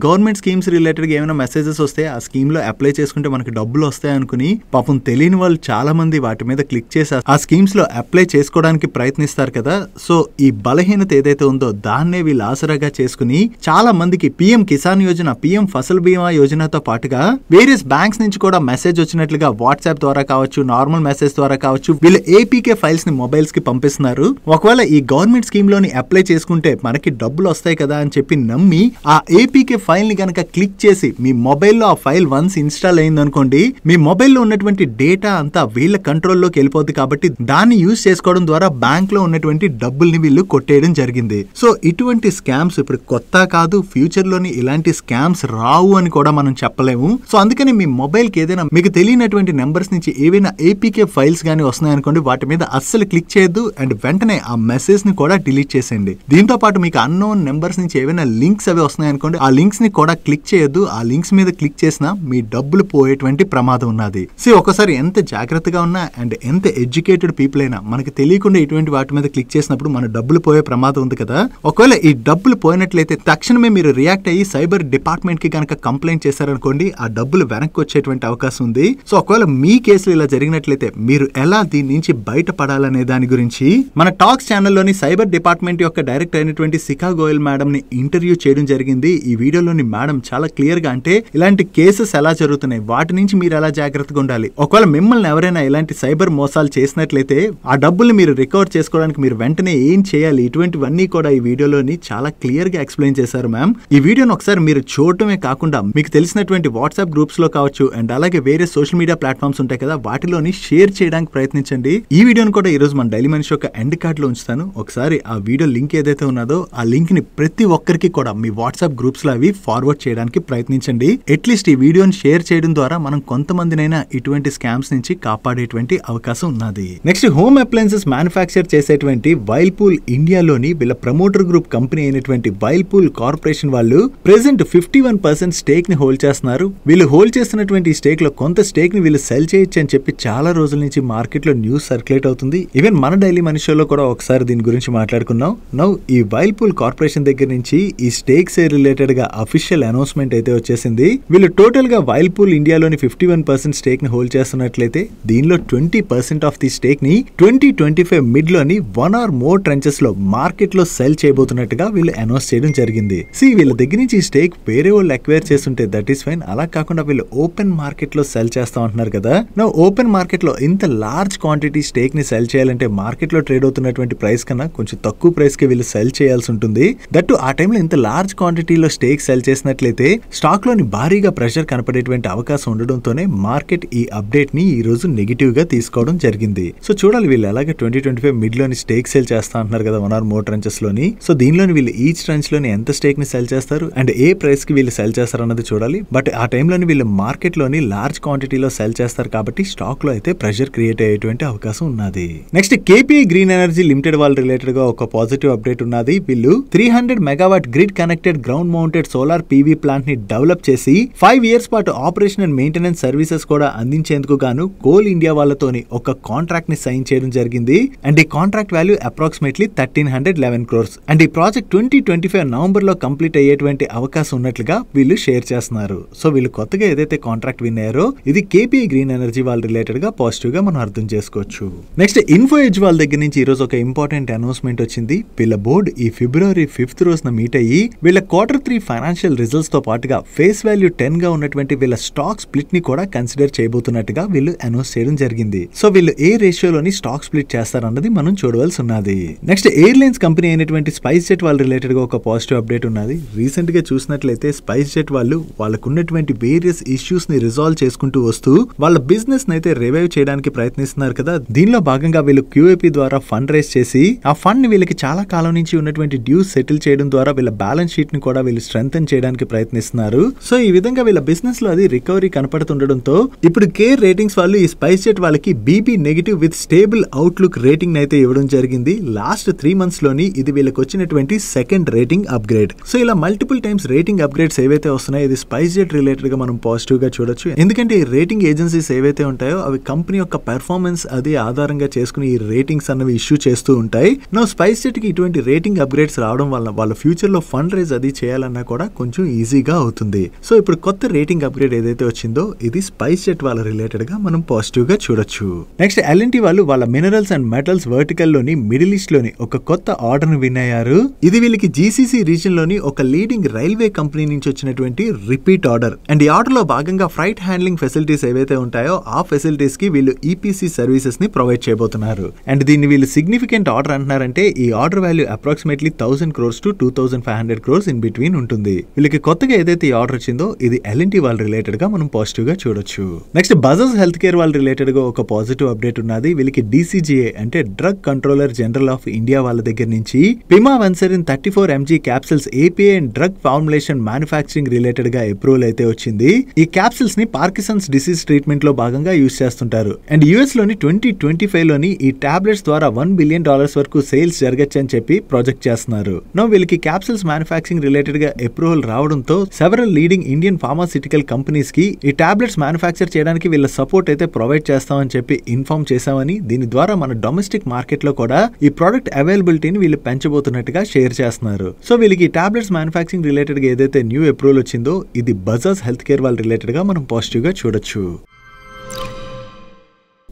గవర్నమెంట్ స్కీమ్స్ రిలేటెడ్ గా ఏమైనా మెసేజెస్ వస్తే ఆ స్కీమ్ లో అప్లై చేసుకుంటే మనకి డబ్బులు వస్తాయి అనుకుని పాపం తెలియని వాళ్ళు చాలా మంది వాటి మీద క్లిక్ చేసి ఆ స్కీమ్స్ లో అప్లై చేసుకోవడానికి ప్రయత్నిస్తారు కదా. సో ఈ బలహీనత ఏదైతే ఉందో దాన్నే వీళ్ళు ఆసరాగా చేసుకుని చాలా మందికి పిఎం కిసాన్ యోజన, పిఎం ఫసల్ బీమా యోజనతో పాటుగా వేరియస్ బ్యాంక్స్ నుంచి కూడా మెసేజ్ వచ్చినట్లుగా వాట్సాప్ ద్వారా కావచ్చు, నార్మల్ మెసేజ్ ద్వారా కావచ్చు, వీళ్ళు ఏపీకే ఫైల్స్ ని మొబైల్స్ కి పంపిస్తున్నారు. ఒకవేళ ఈ గవర్నమెంట్ స్కీమ్ లోని అప్లై చేసుకుంటే మనకి డబ్బులు వస్తాయి కదా అని చెప్పి నమ్మి ఆ ఏపీకే ఫైల్ ని గనక క్లిక్ చేసి మీ మొబైల్లో ఆ ఫైల్ వన్స్ ఇన్స్టాల్ అయింది అనుకోండి, మీ మొబైల్లో ఉన్నటువంటి డేటా అంతా వీళ్ళ కంట్రోల్లోకి వెళ్ళిపోద్ది. కాబట్టి దాన్ని యూజ్ చేసుకోవడం ద్వారా బ్యాంక్ లో ఉన్నటువంటి డబ్బుల్ని వీళ్ళు కొట్టేయడం జరిగింది. సో ఇటువంటి స్కామ్స్ ఇప్పుడు కొత్త కాదు, ఫ్యూచర్ లోని ఇలాంటి స్కామ్స్ రావు అని కూడా మనం చెప్పలేము. సో అందుకని మీ మొబైల్ కి ఏదైనా మీకు తెలియనటువంటి నెంబర్స్ నుంచి ఏవైనా ఏపీకే ఫైల్స్ గానీ వస్తున్నాయి అనుకోండి, వాటి మీద అస్సలు క్లిక్ చేయొద్దు అండ్ వెంటనే ఆ మెసేజ్ ని కూడా డిలీట్ చేసేయండి. దీంతో పాటు మీకు అన్నోన్ నెంబర్స్ నుంచి ఏవైనా లింక్స్ అవి వస్తున్నాయి అనుకోండి, ఆ లింక్స్ ని కూడా క్లిక్ చేయొద్దు. ఆ లింక్స్ మీద క్లిక్ చేసినా మీ డబ్బులు పోయేటువంటి ప్రమాదం ఉన్నది. ఒకసారి ఎంత జాగ్రత్తగా ఉన్నా అండ్ ఎంత ఎడ్యుకేటెడ్ పీపుల్ అయినా మనకి తెలియకుండా ఇటువంటి వాటి మీద క్లిక్ చేసినప్పుడు మన డబ్బులు పోయే ప్రమాదం ఉంది కదా. ఒకవేళ ఈ డబ్బులు పోయినట్లయితే తక్షణమే మీరు రియాక్ట్ అయ్యి సైబర్ డిపార్ట్మెంట్ కి కనుక కంప్లైంట్ చేశారనుకోండి, ఆ డబ్బులు వెనక్కి వచ్చేటువంటి అవకాశం ఉంది. సో ఒకవేళ మీ కేసులో ఇలా జరిగినట్లయితే మీరు ఎలా దీని నుంచి బయటపడాలనే దాని గురించి మన టాక్స్ ఛానల్లోని సైబర్ డిపార్ట్మెంట్ యొక్క డైరెక్టర్ అయినటువంటి శిఖా గోయల్ మేడం ని ఇంటర్వ్యూ చేయడం జరిగింది. ఈ వీడియోలోని మేడం చాలా క్లియర్ గా అంటే ఇలాంటి కేసెస్ ఎలా జరుగుతున్నాయి, వాటి నుంచి మీరు ఎలా జాగ్రత్తగా ఉండాలి, ఒకవేళ మిమ్మల్ని ఎవరైనా ఇలాంటి సైబర్ మోసాలు చేసినట్లయితే ఆ డబ్బుల్ని మీరు రికవర్ చేసుకోవడానికి మీరు వెంటనే ఏం చేయాలి, ఇటువంటివన్నీ కూడా ఈ వీడియోలోని చాలా క్లియర్ గా ఎక్స్ప్లెయిన్ చేశారు మ్యామ్. ఈ వీడియోని ఒకసారి మీరు చూడటమే కాకుండా మీకు తెలిసినటువంటి వాట్సాప్ గ్రూప్స్ లో కావచ్చు అండ్ అలాగే వేరే సోషల్ మీడియా ప్లాట్ఫామ్స్ ఉంటాయి కదా, వాటిలోని షేర్ చేయడానికి ప్రయత్నించండి. ఈ వీడియోని కూడా ఈ రోజు మన డైలీ మనిషి యొక్క ఎండ్ కార్డ్ లో ఉంచుతాను. ఒకసారి ఆ వీడియో లింక్ ఏదైతే ఉన్నదో ఆ లింక్ ని ప్రతి ఒక్కరికి కూడా మీ వాట్సాప్ గ్రూప్స్ లో అవి ఫార్వర్డ్ చేయడానికి ప్రయత్నించండి. అట్లీస్ట్ ఈ వీడియోని షేర్ చేయడం ద్వారా మనం కొంతమందినైనా ఇటువంటి స్కామ్స్ నుంచి కాపాడేటువంటి అవకాశం ఉన్నది. నెక్స్ట్, హోమ్ అప్లయన్సెస్ మ్యానుఫ్యాక్చర్ చేసేటువంటి వైల్పూల్ ఇండియాలోని వీళ్ళ ప్రమోటర్ గ్రూప్ కంపెనీ అయినటువంటి వైల్పూల్ కార్పొరేషన్ వాళ్ళు ప్రెసెంట్ 51% స్టేక్ ని హోల్డ్ చేస్తున్నారు. వీళ్ళు హోల్డ్ చేస్తున్నటువంటి స్టేక్ లో కొంత స్టేక్ ని వీళ్ళు సెల్ చేయొచ్చు అని చెప్పి చాలా రోజుల నుంచి మార్కెట్ లో న్యూస్ సర్క్యులేట్ అవుతుంది. ఈవెన్ మన డైలీ మనిషిలో కూడా ఒకసారి దీని గురించి మాట్లాడుకున్నాం. నౌ ఈ వైల్పూల్ కార్పొరేషన్ దగ్గర నుంచి ఈ స్టేక్ షేర్ రిలేటెడ్ గా అఫీషియల్ అనౌన్స్మెంట్ అయితే వచ్చేసింది. వీళ్ళు టోటల్ గా వైల్పూల్ ఇండియాలోని 51% స్టేక్ ని హోల్డ్ చేస్తున్నట్లయితే దీనిలో 20% ఆఫ్ ది స్టేక్ ని 2025 మిడ్ లోని 1 or more ట్రెంచెస్ లో మార్కెట్ లో సెల్ చేయబోతున్నట్టుగా వీళ్ళు అనౌన్స్ చేయడం జరిగింది. వీళ్ళ దగ్గర నుంచి ఈ స్టేక్ వేరే వాళ్ళు ఎక్వైర్ చేస్తుంటే దట్ ఈస్ ఫైన్. అలా కాకుండా వీళ్ళు ఓపెన్ మార్కెట్ లో సెల్ చేస్తా ఉంటున్నారు కదా. నా ఓపెన్ మార్కెట్ లో ఇంత లార్జ్ క్వాంటిటీ స్టేక్ ని సెల్ చేయాలంటే మార్కెట్ లో ట్రేడ్ అవుతున్నటువంటి ప్రైస్ కన్నా కొంచెం తక్కువ ప్రైస్ కి వీళ్ళు సెల్ చేయాల్సి ఉంటుంది. దట్టు ఆ టైంలో ఇంత లార్జ్ క్వాంటిటీలో స్టేక్ సెల్ చేసినట్లయితే స్టాక్ లోని భారీగా ప్రెషర్ కనపడేటువంటి అవకాశం ఉండడంతోనే మార్కెట్ ఈ అప్డేట్ ని ఈ రోజు నెగిటివ్ గా తీసుకోవడం జరిగింది. సో చూడాలి వీళ్ళు అలాగే 2025 మిడ్ లోని స్టేక్ సెల్ చేస్తా అంటున్నారు కదా 1 or more ట్రెంచెస్ లోని. సో దీనిలోని వీళ్ళు ఈచ్ ట్రెంచ్ లోని ఎంత స్టేక్ ని సెల్ చేస్తారు అండ్ ఏ ప్రైస్ కి వీళ్ళు సెల్ చేస్తారు అన్నది చూడాలి. బట్ ఆ టైంలోని వీళ్ళు మార్కెట్ లోని లార్జ్ క్వాంటిటీలో సెల్ చేస్తారు కాబట్టి స్టాక్ లో అయితే ప్రెషర్ క్రియేట్ అయ్యేటువంటి అవకాశం ఉన్నది. Next, KPI green energy limited వాళ్ళ రిలేటెడ్ గా ఒక పాజిటివ్ అప్డేట్ ఉన్నది. వీళ్ళు 300 megawatt grid connected ground mounted solar PV plant ని డెవలప్ చేసి 5 years పాటు ఆపరేషన్ అండ్ మెయింటెనెన్స్ సర్వీసెస్ కూడా అందించేందుకు గాను కోల్ ఇండియా వాళ్ళతోని ఒక కాంట్రాక్ట్ ని సైన్ చేయడం జరిగింది. అండ్ ఈ contract value approximately 1311 crores. And ఈ ప్రాజెక్ట్ 2025 నవంబర్ లో కంప్లీట్ అయ్యేటువంటి అవకాశం ఉన్నట్లుగా వీళ్ళు షేర్ చేస్తున్నారు. సో వీళ్ళు కొత్తగా ఏదైతే కాంట్రాక్ట్ విన్ అయ్యారో ఇది కేపీఐ గ్రీన్ ఎనర్జీ వాళ్ళ రిలేటెడ్ గా పాజిటివ్ గా మనం అర్థం చేసుకోవచ్చు. నెక్స్ట్, ఇన్ఫో ఎడ్జ్ వాళ్ళ దగ్గర నుంచి ఈ రోజు ఒక ఇంపార్టెంట్ అనౌన్స్మెంట్ వచ్చింది. వీళ్ళ బోర్డ్ ఈ February 5th రోజున మీట్ అయ్యి వీళ్ళ Q3 ఫైనాన్షియల్ రిజల్ట్స్ తో పాటుగా ఫేస్ వాల్యూ 10 గా ఉన్నటువంటి వీళ్ళ స్టాక్ స్ప్లిట్ ని కూడా కన్సిడర్ చేయబోతున్నట్టుగా వీళ్ళు అనౌన్స్ చేయడం జరిగింది. సో వీళ్ళు ఏ రేషియోలోని స్టాక్ స్ప్లిట్ చేస్తారన్నది మనం చూడవలసి ఉన్నది. నెక్స్ట్, ఎయిర్లైన్స్ కంపెనీ అయినటువంటి స్పైస్ జెట్ వాళ్ళ రిలేటెడ్ గా ఒక పాజిటివ్ అప్డేట్ ఉన్నది. రీసెంట్ గా చూసినట్లయితే స్పైస్ జెట్ వాళ్ళు వాళ్ళకున్నటువంటి వేరియస్ ఇష్యూస్ ని రిజాల్వ్ చేసుకుంటూ వస్తూ వాళ్ళ బిజినెస్ ని అయితే రివైవ్ చేయడానికి ప్రయత్నిస్తున్నారు కదా. దీనిలో భాగంగా వీళ్ళు QIP ద్వారా ఫండ్ రైజ్ చేసి ఆ ఫండ్ ని వీళ్ళకి చాలా కాలం నుంచి ఉన్నటువంటి డ్యూస్ సెటిల్ చేయడం ద్వారా వీళ్ళ బ్యాలెన్స్ షీట్ ని కూడా వీళ్ళు స్ట్రెంథెన్ చేయడానికి ప్రయత్నిస్తున్నారు. సో ఈ విధంగా వీళ్ళ బిజినెస్ లో అది రికవరీ కనపడుతుండడంతో ఇప్పుడు కేర్ రేటింగ్స్ వాళ్ళు ఈ స్పైస్ జెట్ వాళ్ళకి BB negative with stable outlook rating అయితే ఇవ్వడం జరిగింది. లాస్ట్ 3 months లోని ఇది వీళ్ళకి వచ్చినటువంటి సెకండ్ రేటింగ్ అప్గ్రేడ్. సో ఇలా మల్టిపుల్ టైమ్స్ రేటింగ్ అప్గ్రేడ్స్ ఏవైతే వస్తున్నాయో ఇది స్పైస్ జెట్ రిలేటెడ్ గా మనం పాజిటివ్ గా చూడొచ్చు. ఎందుకంటే ఈ రేటింగ్ ఏజెన్సీస్ ఏవైతే ఉంటాయో అవి కంపెనీ యొక్క పెర్ఫార్మెన్స్ అది ఆధారంగా చేసుకుని ఈ రేటింగ్స్ అన్నవి ఇష్యూ చేస్తూ ఉంటాయి. నా స్పైస్ జెట్ కి ఇటువంటి రేటింగ్ అప్గ్రేడ్స్ రావడం వల్ల వాళ్ళ ఫ్యూచర్ లో ఫండ్ రైజ్ అది చేయాలన్నా కూడా కొంచెం ఈజీగా అవుతుంది. సో ఇప్పుడు కొత్త రేటింగ్ అప్గ్రేడ్ ఏదైతే వచ్చిందో ఇది స్పైస్ జెట్ వాళ్ళ రిలేటెడ్ గా మనం పాజిటివ్ గా చూడొచ్చు. నెక్స్ట్, L&T వాళ్ళు వాళ్ళ మినరల్స్ అండ్ మెటల్స్ వర్టికల్ లోని మిడిల్ ఈస్ట్ లోని ఒక కొత్త ఆర్డర్ ని విన్ అయ్యారు. ఇది వీళ్ళకి GCC రీజన్ లోని ఒక లీడింగ్ రైల్వే కంపెనీ నుంచి వచ్చినటువంటి రిపీట్ ఆర్డర్. అండ్ ఈ ఆర్డర్ లో భాగంగా ఫ్రైట్ హ్యాండ్లింగ్ ఫెసిలిటీస్ ఏవైతే ఉంటాయో ఆ ఫెసిలిటీస్ కి వీళ్ళు EPC సర్వీసెస్ ని ప్రొవైడ్ చేయబోతున్నారు. అండ్ దీన్ని వీళ్ళు సిగ్నిఫికెంట్ ఆర్డర్ అంటున్నారంటే ఈ order value approximately 1000 crores to 2500 crores in between ఉంటుంది. వీళ్ళకి కొత్తగా ఏదైతే ఈ ఆర్డర్ వచ్చిందో ఇది L&T వాళ్ళ రిలేటెడ్ గా మనం పాజిటివ్ గా చూడొచ్చు. నెక్స్ట్, బజాజ్ హెల్త్ కేర్ వాళ్ళ రిలేటెడ్ గా ఒక పాజిటివ్ అప్డేట్ ఉన్నది. వీళ్ళకి DCGA అంటే drug controller general of India వాళ్ళ దగ్గర నుంచి పిమావెన్సరిన్ 34 mg capsules API and drug formulation manufacturing related గా అప్రూవల్ అయితే వచ్చింది. ఈ క్యాప్సిల్స్ ని పార్కిన్సన్స్ డిసీజ్ ట్రీట్మెంట్ లో భాగంగా యూజ్ చేస్తుంటారు. అండ్ US లోని 2025 లోని ఈ టాబ్లెట్స్ ద్వారా $1 billion వరకు సేల్స్ జరగచ్చు అని చెప్పి ప్రాజెక్ట్ చేస్తున్నారు. నో వీళ్ళకి క్యాప్సిల్స్ మ్యానుఫ్యాక్చరింగ్ రిలేటెడ్ గా అప్రూవల్ రావడంతో several leading Indian pharmaceutical companies కి ఈ టాబ్లెట్స్ మ్యానుఫ్యాక్చర్ చేయడానికి వీళ్ళ సపోర్ట్ అయితే ప్రొవైడ్ చేస్తామని చెప్పి ఇన్ఫార్మ్ చేశామని, దీని ద్వారా మన డొమెస్టిక్ మార్కెట్ లో కూడా ఈ ప్రోడక్ట్ అవైలబిలిటీని వీళ్ళు పెంచబోతున్నట్టుగా షేర్ చేస్తున్నారు. సో వీళ్ళకి టాబ్లెట్స్ మ్యానుఫ్యాక్చరింగ్ రిలేటెడ్ గా ఏదైతే న్యూ అప్రూవల్ వచ్చిందో ఇది బజాజ్ హెల్త్ కేర్ వాళ్ళ రిలేటెడ్ గా మనం పాజిటివ్ గా చూడొచ్చు.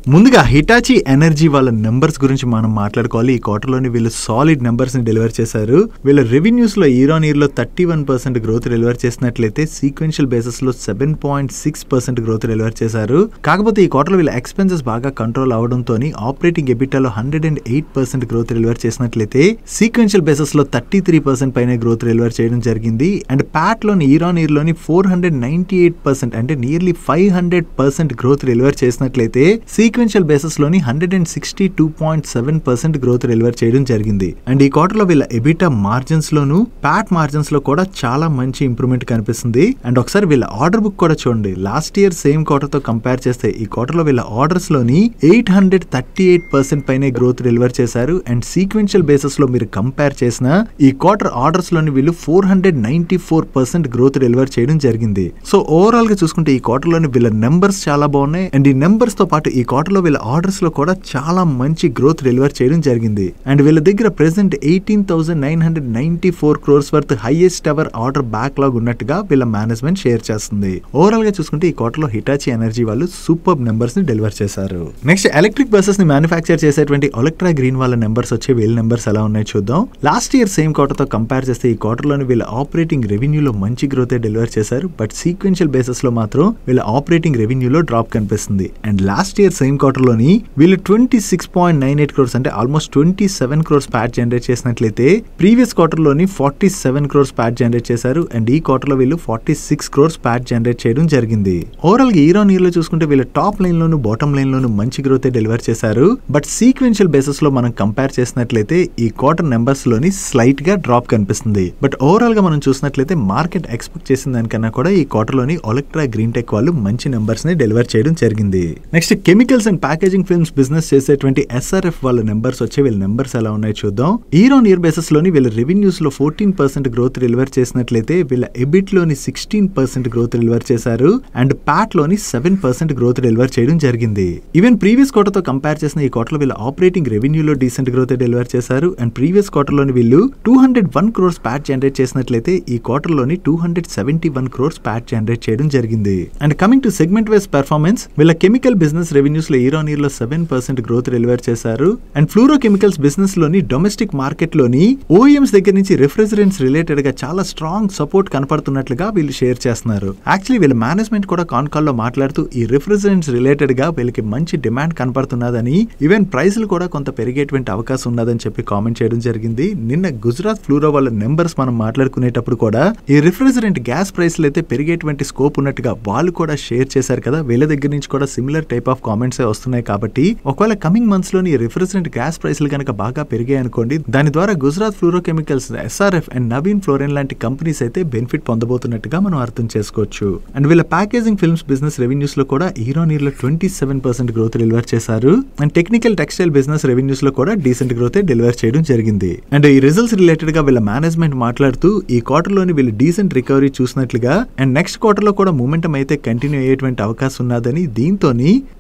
ముందుగా హిటాచి ఎనర్జీ వాళ్ళ నెంబర్స్ గురించి మనం మాట్లాడుకోవాలి. ఈ క్వార్టర్లోని వీళ్ళు సాలిడ్ నెంబర్స్ ని డెలివర్ చేశారు. వీళ్ళ రెవెన్యూస్ లో ఇయర్ ఆన్ ఇయర్ లో 31% గ్రోత్ డెలివర్ చేసినట్లయితే సీక్వెన్షియల్ బేసిస్ లో 7.6% గ్రోత్ డెలివర్ చేశారు. కాకపోతే ఈ క్వార్టర్ వీళ్ళ ఎక్స్పెన్సెస్ బాగా కంట్రోల్ అవడంతో ఆపరేటింగ్ ఎబిటాలో 108% గ్రోత్ డెలివర్ చేసినట్లయితే సీక్వెన్షియల్ బేసిస్ లో 33% పైన గ్రోత్ డెలివర్ చేయడం జరిగింది. అండ్ ప్యాట్ లోని ఇయర్ ఆన్ ఇయర్ లోని 498% అంటే నియర్లీ 500% గ్రోత్ డెలివర్ చేసినట్లయితే సీక్వెన్షియల్ బేసిస్ లోని 162.7% గ్రోత్ డెలివర్ చేయడం జరిగింది. అండ్ ఈ క్వార్టర్ లో వీళ్ళ ఎబిటా మార్జిన్స్ లోను ప్యాట్ మార్జిన్స్ లో కూడా చాలా మంచి ఇంప్రూవ్మెంట్ కనిపిస్తుంది. అండ్ ఒకసారి వీళ్ళ ఆర్డర్ బుక్ కూడా చూడండి. లాస్ట్ ఇయర్ సేమ్ క్వార్టర్ తో కంపేర్ చేస్తే ఈ క్వార్టర్ లో వీళ్ళ ఆర్డర్స్ లోని 838% పైన గ్రోత్ డెలివర్ చేశారు. అండ్ సీక్వెన్షియల్ బేసిస్ లో మీరు కంపేర్ చేసిన ఈ క్వార్టర్ ఆర్డర్స్ లోని వీళ్ళు 494% గ్రోత్ డెలివర్ చేయడం జరిగింది. సో ఓవరాల్ గా చూసుకుంటే ఈ క్వార్టర్ లోని వీళ్ళ నెంబర్స్ చాలా బాగున్నాయి. అండ్ ఈ నెంబర్స్ తో పాటు ఈ క్వార్టర్ లో వీళ్ళ ఆర్డర్స్ లో కూడా చాలా మంచి గ్రోత్ డెలివర్ చేయడం జరిగింది. అండ్ వీళ్ళ దగ్గర present 18,994 crores worth highest ever order backlog ఉన్నట్టుగా వీళ్ళ మేనేజ్మెంట్ షేర్ చేస్తుంది. ఓవరాల్ గా చూసుకుంటే ఈ క్వార్టర్ లో హిటాచి ఎనర్జీ వాళ్ళు సూపర్ నెంబర్స్ ని డెలివర్ చేశారు. నెక్స్ట్ ఎలక్ట్రిక్ బస్సెస్ ని మ్యానుఫ్యాక్చర్ చేసేటువంటి ఎలక్ట్రా గ్రీన్ వాళ్ళ నెంబర్స్ వచ్చే వీళ్ళ నెంబర్స్ ఎలా ఉన్నాయి చూద్దాం. లాస్ట్ ఇయర్ సేమ్ క్వార్టర్ తో కంపేర్ చేస్తే ఈ క్వార్టర్ లోని వీళ్ళ ఆపరేటింగ్ రెవెన్యూలో మంచి గ్రోత్ డెలివర్ చేశారు. బట్ సీక్వెన్షియల్ బేసిస్ లో మాత్రం వీళ్ళ ఆపరేటింగ్ రెవెన్యూలో డ్రాప్ కనిపిస్తుంది. And last year same quarter లోని వీళ్ళు 26.98 crores అంటే ఆల్మోస్ట్ 27 crores ప్యాట్ జనరేట్ చేసినట్లయితే ప్రీవియస్ క్వార్టర్ లోని 47 crores ప్యాట్ జనరేట్ చేశారు. అండ్ ఈ క్వార్టర్ లో వీళ్ళు 46 crores ప్యాట్ జనరేట్ చేయడం జరిగింది. ఓవరాల్ గా ఇయర్ ఆన్ ఇయర్ లో చూసుకుంటే వీళ్ళ టాప్ లైన్ లోను బాటమ్ లైన్ లోను మంచి గ్రోత్ డెలివర్ చేశారు. బట్ సీక్వెన్షియల్ బేసిస్ లో మనం కంపేర్ చేసినట్లయితే ఈ క్వార్టర్ నెంబర్స్ లోని స్లైట్ గా డ్రాప్ కనిపిస్తుంది. బట్ ఓవరాల్ గా మనం చూసినట్లయితే మార్కెట్ ఎక్స్పెక్ట్ చేసిన దానికన్నా కూడా ఈ క్వార్టర్ లోని ఎలక్ట్రా గ్రీన్ టెక్ వాళ్ళు మంచి నెంబర్స్ ని డెలివర్ చేయడం జరిగింది. Next chemicals and packaging films business చేసేటువంటి SRF వాళ్ళ నెంబర్స్ వచ్చే వీళ్ళ నెంబర్స్ ఎలా ఉన్నాయి చూద్దాం. ఇయర్ ఆన్ ఇయర్ బేసిస్ లోని వీళ్ళ రెవెన్యూస్ లో 14% గ్రోత్ డెలివర్ చేసినట్లయితే వీళ్ళ ఎబిట్ లోని 16% గ్రోత్ డెలివర్ చేశారు. అండ్ ప్యాట్ లోని 7% గ్రోత్ డెలివర్ చేయడం జరిగింది. ఈవెన్ ప్రీవియస్ క్వార్టర్ తో కంపేర్ చేసిన ఈ క్వార్టర్ లో వీళ్ళ ఆపరేటింగ్ రెవెన్యూలో డీసెంట్ గ్రోత్ డెలివర్ చేశారు. అండ్ ప్రీవియస్ క్వార్టర్ లోని వీళ్ళు 201 crores ప్యాట్ జనరేట్ చేసినట్లయితే ఈ క్వార్టర్ లోని 271 crores ప్యాట్ జనరేట్ చేయడం జరిగింది. And coming to segment wise performance వీళ్ళ కెమికల్ బిజినెస్ రెవెన్యూస్ లో ఇయర్ ఆన్ ఇయర్ లో 7% గ్రోత్ డెలివర్ చేశారు. అండ్ ఫ్లూరో కెమికల్స్ బిజినెస్ లోని డొమెస్టిక్ మార్కెట్ లోని ఓఎంస్ దగ్గర నుంచి రిఫ్రిజరెంట్స్ రిలేటెడ్ గా చాలా స్ట్రాంగ్ సపోర్ట్ కనపడుతున్నట్లుగా వీళ్ళు షేర్ చేస్తున్నారు. యాక్చువల్లీ వీళ్ళ మేనేజ్మెంట్ కూడా కాన్ కాల్ లో మాట్లాడుతూ ఈ రిఫ్రిజరెంట్స్ రిలేటెడ్ గా వీళ్ళకి మంచి డిమాండ్ కనపడుతున్నదని ఈవెన్ ప్రైస్లు కూడా కొంత పెరిగేటువంటి అవకాశం ఉన్నదని చెప్పి కామెంట్ చేయడం జరిగింది. నిన్న గుజరాత్ ఫ్లూరో వాళ్ళ నెంబర్స్ మనం మాట్లాడుకునేటప్పుడు కూడా ఈ రిఫ్రిజరెంట్ గ్యాస్ ప్రైస్లు అయితే పెరిగేటువంటి స్కోప్ ఉన్నట్టుగా వాళ్ళు కూడా షేర్ చేశారు కదా. వీళ్ళ దగ్గర నుంచి కూడా సిమిలర్ టైప్ ఆఫ్ కామెంట్స్ వస్తున్నాయి. కాబట్టి ఒకవేళ కమింగ్ మంత్స్ లోని రిఫ్రిజరెంట్ గ్యాస్ ప్రైస్లు కనుక బాగా పెరిగాయి అనుకోండి, దాని ద్వారా Gujarat Fluoro Chemicals, SRF and Navin Fluorine లాంటి కంపెనీస్ అయితే బెనిఫిట్ పొందబోతున్నట్టుగా మనం అర్థం చేసుకోవచ్చు. అండ్ వీళ్ళ ప్యాకేజింగ్ ఫిల్మ్స్ బిజినెస్ రెవెన్యూస్ లో కూడా ఇయర్ ఆన్ ఇయర్ లో 27% గ్రోత్ డెలివర్ చేశారు. And technical textile business revenues లో కూడా డీసెంట్ గ్రోత్ డెలివర్ చేయడం జరిగింది. అండ్ ఈ రిజల్ట్స్ రిలేటెడ్ గా వీళ్ళ మేనేజ్మెంట్ మాట్లాడుతూ ఈ క్వార్టర్ లోని వీళ్ళు డీసెంట్ రికవరీ చూసినట్లుగా అండ్ నెక్స్ట్ క్వార్టర్ లో కూడా మూమెంటం అయితే కంటిన్యూ అయ్యేటువంటి అవకాశం ఉన్నదని, దీంతో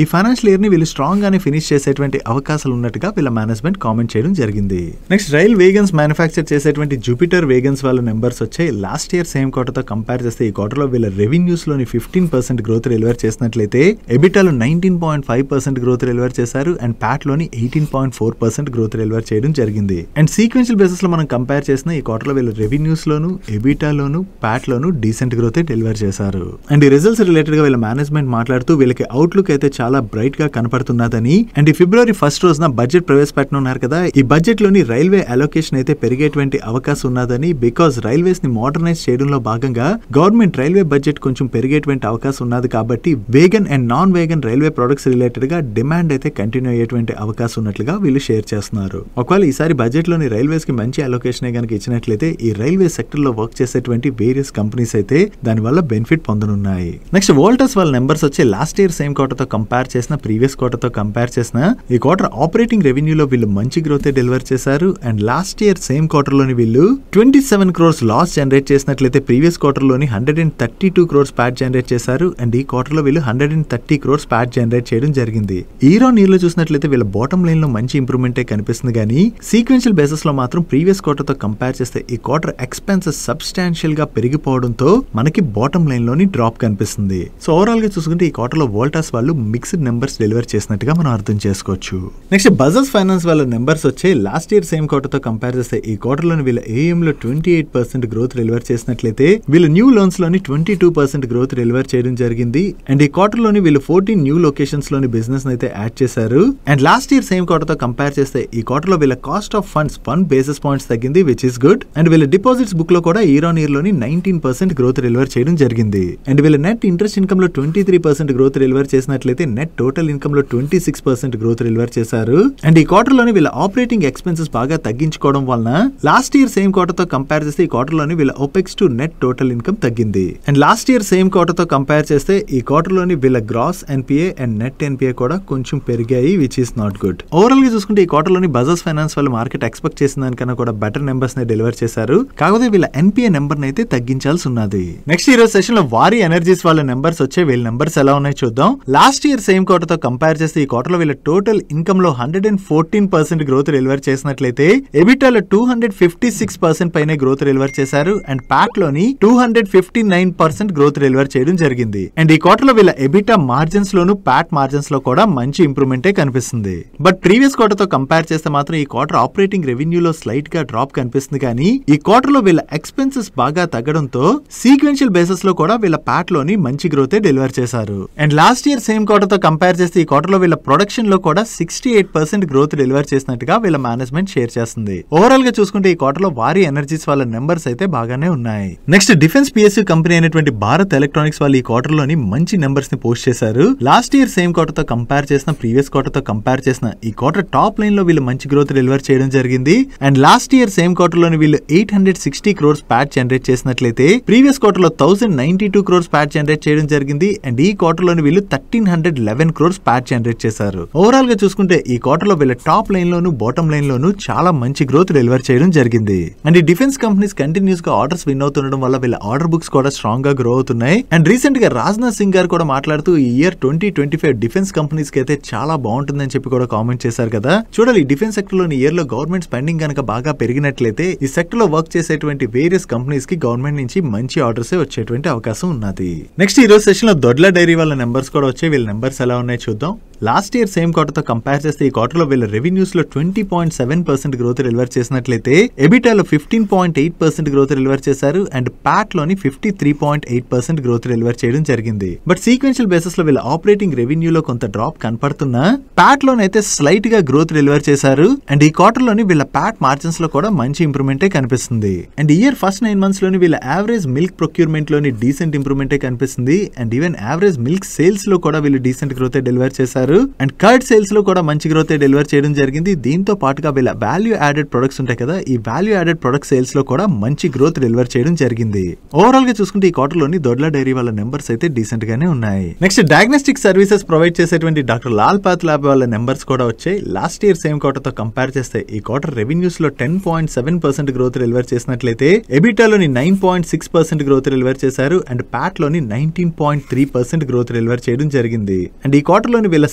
ఈ ఫైనాన్షియల్ ఇయర్ ని వీళ్ళు స్ట్రాంగ్ గానే ఫినిష్ చేసేటువంటి అవకాశాలు ఉన్నట్టుగా వీళ్ళ మేనేజ్మెంట్ కామెంట్ చేయడం జరిగింది. నెక్స్ట్ రైల్ వేగన్స్ మ్యానుఫ్యాక్చర్ చేసేటువంటి జూపిటర్ వేగన్స్ వాళ్ళ నెంబర్స్ వచ్చాయి. లాస్ట్ ఇయర్ సేమ్ క్వార్టర్ తో కంపేర్ చేస్తే ఈ క్వార్టర్ లో వీళ్ళ రెవెన్యూస్ లోని 15% గ్రోత్ డెలివర్ చేసినట్లయితే ఎబిటాలో 19.5% గ్రోత్ డెలివర్ చేశారు. అండ్ ప్యాట్ లోని 18.4% గ్రోత్ డెలివర్ చేయడం జరిగింది. అండ్ సీక్వెన్షియల్ బేసిస్ లో మనం కంపేర్ చేసిన ఈ క్వార్టర్ లో వీళ్ళ రెవెన్యూస్ లోను ఎబిటాలోను ప్యాట్ లోను డీసెంట్ గ్రోత్ డెలివర్ చేశారు. అండ్ ఈ రిజల్ట్స్ రిలేటెడ్ గా వీళ్ళ మేనేజ్మెంట్ మాట్లాడుతూ వీళ్ళకి అవుట్లుక్ అయితే చాలా బ్రైట్ గా కనపడుతున్నదని, అండ్ ఈ ఫిబ్రవరి 1st రోజున బడ్జెట్ ప్రవేశపెట్టనున్నారు కదా, ఈ బడ్జెట్ లోని రైల్వే అలొకేషన్ అయితే పెరిగేటువంటి అవకాశం ఉన్నదని, బికాస్ రైల్వేస్ ని మోడర్నైజ్ చేయడంలో భాగంగా గవర్నమెంట్ రైల్వే బడ్జెట్ కొంచెం పెరిగేటువంటి అవకాశం ఉన్నది. కాబట్టి wagon and non wagon railway products related గా డిమాండ్ అయితే కంటిన్యూ అయ్యేటువంటి అవకాశం ఉన్నట్లుగా వీళ్ళు షేర్ చేస్తున్నారు. ఒకవేళ ఈసారి బడ్జెట్ లోని రైల్వేస్ కి మంచి అలొకేషన్ కనుక ఇచ్చినట్లయితే ఈ రైల్వే సెక్టర్ లో వర్క్ చేసేటువంటి వేరియస్ కంపెనీస్ అయితే దాని వల్ల బెనిఫిట్ పొందనున్నాయి. నెక్స్ట్ వోల్టాస్ వాళ్ళ నెంబర్స్ వచ్చే లాస్ట్ ఇయర్ సేమ్ క్వార్టర్ తో కంపేర్ చేసిన ప్రీవియస్ క్వార్టర్ తో కంపేర్ చేసిన ఈ క్వార్టర్ ఆపరేటింగ్ రెవెన్యూలో వీళ్ళు మంచి గ్రోత్ డెలివర్ చేశారు. And last year same quarter లోని వీళ్ళు 27 crores లాస్ జనరేట్ చేసినట్లయితే ప్రీవియస్ క్వార్టర్ లోని 132 crores ప్యాట్ జనరేట్ చేశారు. అండ్ ఈ క్వార్టర్ లో వీళ్ళు 130 crores ప్యాట్ జనరేట్ చేయడం జరిగింది. ఇయర్ ఆన్ ఇయర్ లో చూసినట్లయితే వీళ్ళ బాటమ్ లైన్ లో మంచి ఇంప్రూవ్మెంట్ కనిపిస్తుంది. కానీ సీక్వెన్షియల్ బేసిస్ లో మాత్రం ప్రీవియస్ క్వార్టర్ తో కంపేర్ చేస్తే ఈ క్వార్టర్ ఎక్స్పెన్సెస్ సబ్స్టాన్షియల్ గా పెరిగిపోవడంతో మనకి బాటమ్ లైన్ లోని డ్రాప్ కనిపిస్తుంది. సో ఓవరాల్ గా చూసుకుంటే ఈ క్వార్టర్ లో వోల్టాస్ వాళ్ళు మిక్స్డ్ నెంబర్స్ నెంబర్స్ డెలివర్ చేసినట్టుగా మనం అర్థం చేసుకోవచ్చు. నెక్స్ట్ బజాజ్ ఫైనాన్స్ వాళ్ళ నెంబర్స్ వచ్చే లాస్ట్ ఇయర్ సేమ్ క్వార్టర్ తో కంపేర్ చేస్తే ఈ క్వార్టర్ లోని వీళ్ళ ఏఎం లో 28% గ్రోత్ డెలివర్ చేసినట్లయితే వీళ్ళు న్యూ లోన్స్ లోని 22% గ్రోత్ డెలివర్ చేయడం జరిగింది. అండ్ ఈ క్వార్టర్ లోని వీళ్ళు 14 న్యూ లొకేషన్స్ లోని బిజినెస్ అయితే యాడ్ చేశారు. And last year same quarter తో కంపేర్ చేస్తే ఈ క్వార్టర్ లో వీళ్ళ cost of funds 1 basis points తగ్గింది, విచ్ ఇస్ గుడ్. అండ్ వీళ్ళ డిపాజిట్స్ బుక్ లో కూడా ఇయర్ ఆన్ ఇయర్ లోని 19% గ్రోత్ డెలివర్ చేయడం జరిగింది. అండ్ వీళ్ళ నెట్ ఇంట్రెస్ట్ ఇన్కమ్ లో 23% గ్రోత్ డెలివర్ చేసినట్లయితే నెట్ టోటల్ ఇన్కమ్ లో 26% గ్రోత్ డెలివర్ చేశారు. అండ్ ఈ క్వార్టర్ లోని వీళ్ళ ఆపరేటింగ్ ఎక్స్పెన్సెస్ బాగా తగ్గించుకోవడం వలన లాస్ట్ ఇయర్ సేమ్ క్వార్టర్ తో కంపేర్ చేస్తే ఈ క్వార్టర్ లోని వీళ్ళ opex to net total income తగ్గింది. And last year same quarter తో కంపేర్ చేస్తే ఈ క్వార్టర్ లోని వీళ్ళ gross NPA and net NPA కూడా కొంచెం పెరిగాయి, which is not good. Overall గా చూసుకుంటే ఈ క్వార్టర్ లోని బజాజ్ ఫైనాన్స్ వాళ్ళు మార్కెట్ ఎక్స్పెక్ట్ చేసిన దానికన్నా కూడా బెటర్ నెంబర్స్ ని డెలివర్ చేశారు. కాకపోతే వీళ్ళ ఎన్పిఏ నెంబర్ అయితే తగ్గించాల్సి ఉన్నది. నెక్స్ట్ ఈ రోజు సెషన్ లో వారి ఎనర్జీస్ వాళ్ళ నెంబర్స్ వచ్చే వీళ్ళ నెంబర్స్ ఎలా ఉన్నాయో చూద్దాం. లాస్ట్ ఇయర్ సేమ్ క్వార్టర్ తో కంపేర్ చేస్తే ఈ క్వార్టర్ లో వీళ్ళ టోటల్ ఇన్కమ్ లో 114% గ్రోత్ డెలివర్ చేసినట్లయితే ఎబిటాలో 256% పైన గ్రోత్ డెలివర్ చేశారు. అండ్ ప్యాట్ లోని 259% గ్రోత్ డెలివర్ చేయడం జరిగింది. అండ్ ఈ క్వార్టర్ లో వీళ్ళ ఎబిటా మార్జిన్స్ లోను ప్యాట్ మార్జిన్స్ లో కూడా మంచి ఇంప్రూవ్మెంటే కనిపిస్తుంది. బట్ ప్రీవియస్ క్వార్టర్ తో కంపేర్ చేస్తే మాత్రం ఈ క్వార్టర్ ఆపరేటింగ్ రెవెన్యూలో స్లైట్ గా డ్రాప్ కనిపిస్తుంది. కానీ ఈ క్వార్టర్ లో వీళ్ళ ఎక్స్పెన్సెస్ బాగా తగ్గడంతో సీక్వెన్షియల్ బేసిస్ లో కూడా వీళ్ళ ప్యాట్ లోని మంచి గ్రోత్ డెలివర్ చేశారు. And last year same quarter తో కంపేర్ చేస్తే ఈ క్వార్టర్ లో వీళ్ళ ప్రొడక్షన్ లో కూడా 68% గ్రోత్ డెలివర్ చేసినట్టుగా వీళ్ళ మేనేజ్మెంట్ షేర్ చేస్తుంది. ఓవరాల్ గా చూసుకుంటే ఈ క్వార్టర్ లో వారి ఎనర్జీస్ వాళ్ళ నెంబర్స్ అయితే బాగానే ఉన్నాయి. నెక్స్ట్ డిఫెన్స్ పిఎస్యూ కంపెనీ అయినటువంటి భారత్ ఎలక్ట్రానిక్స్ వాళ్ళు ఈ క్వార్టర్ లోని మంచి నెంబర్స్ ని పోస్ట్ చేశారు. లాస్ట్ ఇయర్ సేమ్ క్వార్టర్ తో కంపేర్ చేసిన ప్రీవియస్ క్వార్టర్ తో కంపేర్ చేసిన ఈ క్వార్టర్ టాప్ లైన్ లో వీళ్ళు మంచి గ్రోత్ డెలివర్ చేయడం జరిగింది. And last year same quarter లోని వీళ్ళు 860 crores ప్యాట్ జనరేట్ చేసినట్లయితే ప్రీవియస్ క్వార్టర్ లో 1092 crores ప్యాట్ జనరేట్ చేయడం జరిగింది. అండ్ ఈ క్వార్టర్ లోని వీళ్ళు 1311 crores ప్యాట్ జనరేట్ చేశారు. ఓవరాల్ గా చూసుకుంటే ఈ క్వార్టర్ లో వీళ్ళ టాప్ లైన్ లోను బాటమ్ లైన్ లోను చాలా మంచి గ్రోత్ డెలివర్ చేయడం జరిగింది. అండ్ ఈ డిఫెన్స్ కంపెనీస్ కంటిన్యూస్ గా ఆర్డర్స్ విన్ అవుతుండడం వల్ల వీళ్ళ ఆర్డర్ బుక్స్ కూడా స్ట్రాంగ్ గా గ్రో అవుతున్నాయి. అండ్ రీసెంట్ గా రాజ్నాథ్ సింగ్ గారు కూడా మాట్లాడుతూ ఈ ఇయర్ 2025 డిఫెన్స్ కంపెనీస్ కి అయితే చాలా బాగుంటుందని చెప్పి కూడా కామెంట్ చేశారు కదా. చూడాలి, ఈ డిఫెన్స్ సెక్టర్ లోని ఇయర్ లో గవర్నమెంట్ స్పెండింగ్ కనుక బాగా పెరిగినట్లయితే ఈ సెక్టర్ లో వర్క్ చేసేటువంటి వేరియస్ కంపెనీస్ కి గవర్నమెంట్ నుంచి మంచి ఆర్డర్స్ వచ్చేటువంటి అవకాశం ఉన్నది. నెక్స్ట్ ఈ రోజు సెషన్ లో దొడ్ల డైరీ వాళ్ళ నెంబర్స్ కూడా వచ్చే వీళ్ళ నెంబర్స్ ఎలా ఉన్నాయో చూద్దాం. లాస్ట్ ఇయర్ సేమ్ క్వార్టర్ తో కంపేర్ చేస్తే ఈ క్వార్టర్ లో వీళ్ళ రెవెన్యూస్ లో 20.7% గ్రోత్ డెలివర్ చేసినట్లయితే ఎబిటాలో 15.8% గ్రోత్ డెలివర్ చేశారు. అండ్ ప్యాట్ లోని 53.8% గ్రోత్ డెలివర్ చేయడం జరిగింది. బట్ సీక్వెన్షియల్ బేసిస్ లో వీళ్ళ ఆపరేటింగ్ రెవెన్యూలో కొంత డ్రాప్ కనపడుతున్నా ప్యాట్ లోనైతే స్లైట్ గా గ్రోత్ డెలివర్ చేశారు. అండ్ ఈ క్వార్టర్ లోని వీళ్ళ ప్యాట్ మార్జిన్స్ లో కూడా మంచి ఇంప్రూవ్మెంటే కనిపిస్తుంది. అండ్ ఇయర్ ఫస్ట్ 9 months లోని వీళ్ళ యావరేజ్ మిల్క్ ప్రొక్యూర్మెంట్ లోని డీసెంట్ ఇంప్రూవ్మెంటే కనిపిస్తుంది. And even average milk sales లో కూడా వీళ్ళు డీసెంట్ గ్రోత్ డెలివర్ చేశారు. అండ్ కర్డ్ సేల్స్ లో కూడా మంచి గ్రోత్ డెలివర్ చేయడం జరిగింది. దీంతో పాటుగా వీళ్ళ వాల్యూ యాడెడ్ ప్రొడక్ట్స్ ఉంటాయి కదా, ఈ వాల్యూ యాడెడ్ ప్రొడక్ట్ సేల్స్ లో కూడా మంచి గ్రోత్ డెలివర్ చేయడం జరిగింది. ఓవరాల్ గా చూసుకుంటే ఈ క్వార్టర్ లోని దొడ్ల డైరీ వాళ్ళ నెంబర్స్ అయితే డీసెంట్ గానే ఉన్నాయి. నెక్స్ట్ డయాగ్నోస్టిక్ సర్వీసెస్ ప్రొవైడ్ చేసేటువంటి డాక్టర్ లాల్ పాత్ ల్యాబ్ వాళ్ళ నెంబర్స్ కూడా వచ్చాయి. లాస్ట్ ఇయర్ సేమ్ క్వార్టర్ తో కంపేర్ చేస్తే ఈ క్వార్టర్ రెవెన్యూస్ లో 10.7% గ్రోత్ డెలివర్ చేసినట్లయితే ఎబిటాలోని 9.6% గ్రోత్ డెలివర్ చేశారు. అండ్ ప్యాట్ లోని 19.3% గ్రోత్ డెలివర్ చేయడం జరిగింది. అండ్ ఈ క్వార్టర్ లోని వీళ్ళ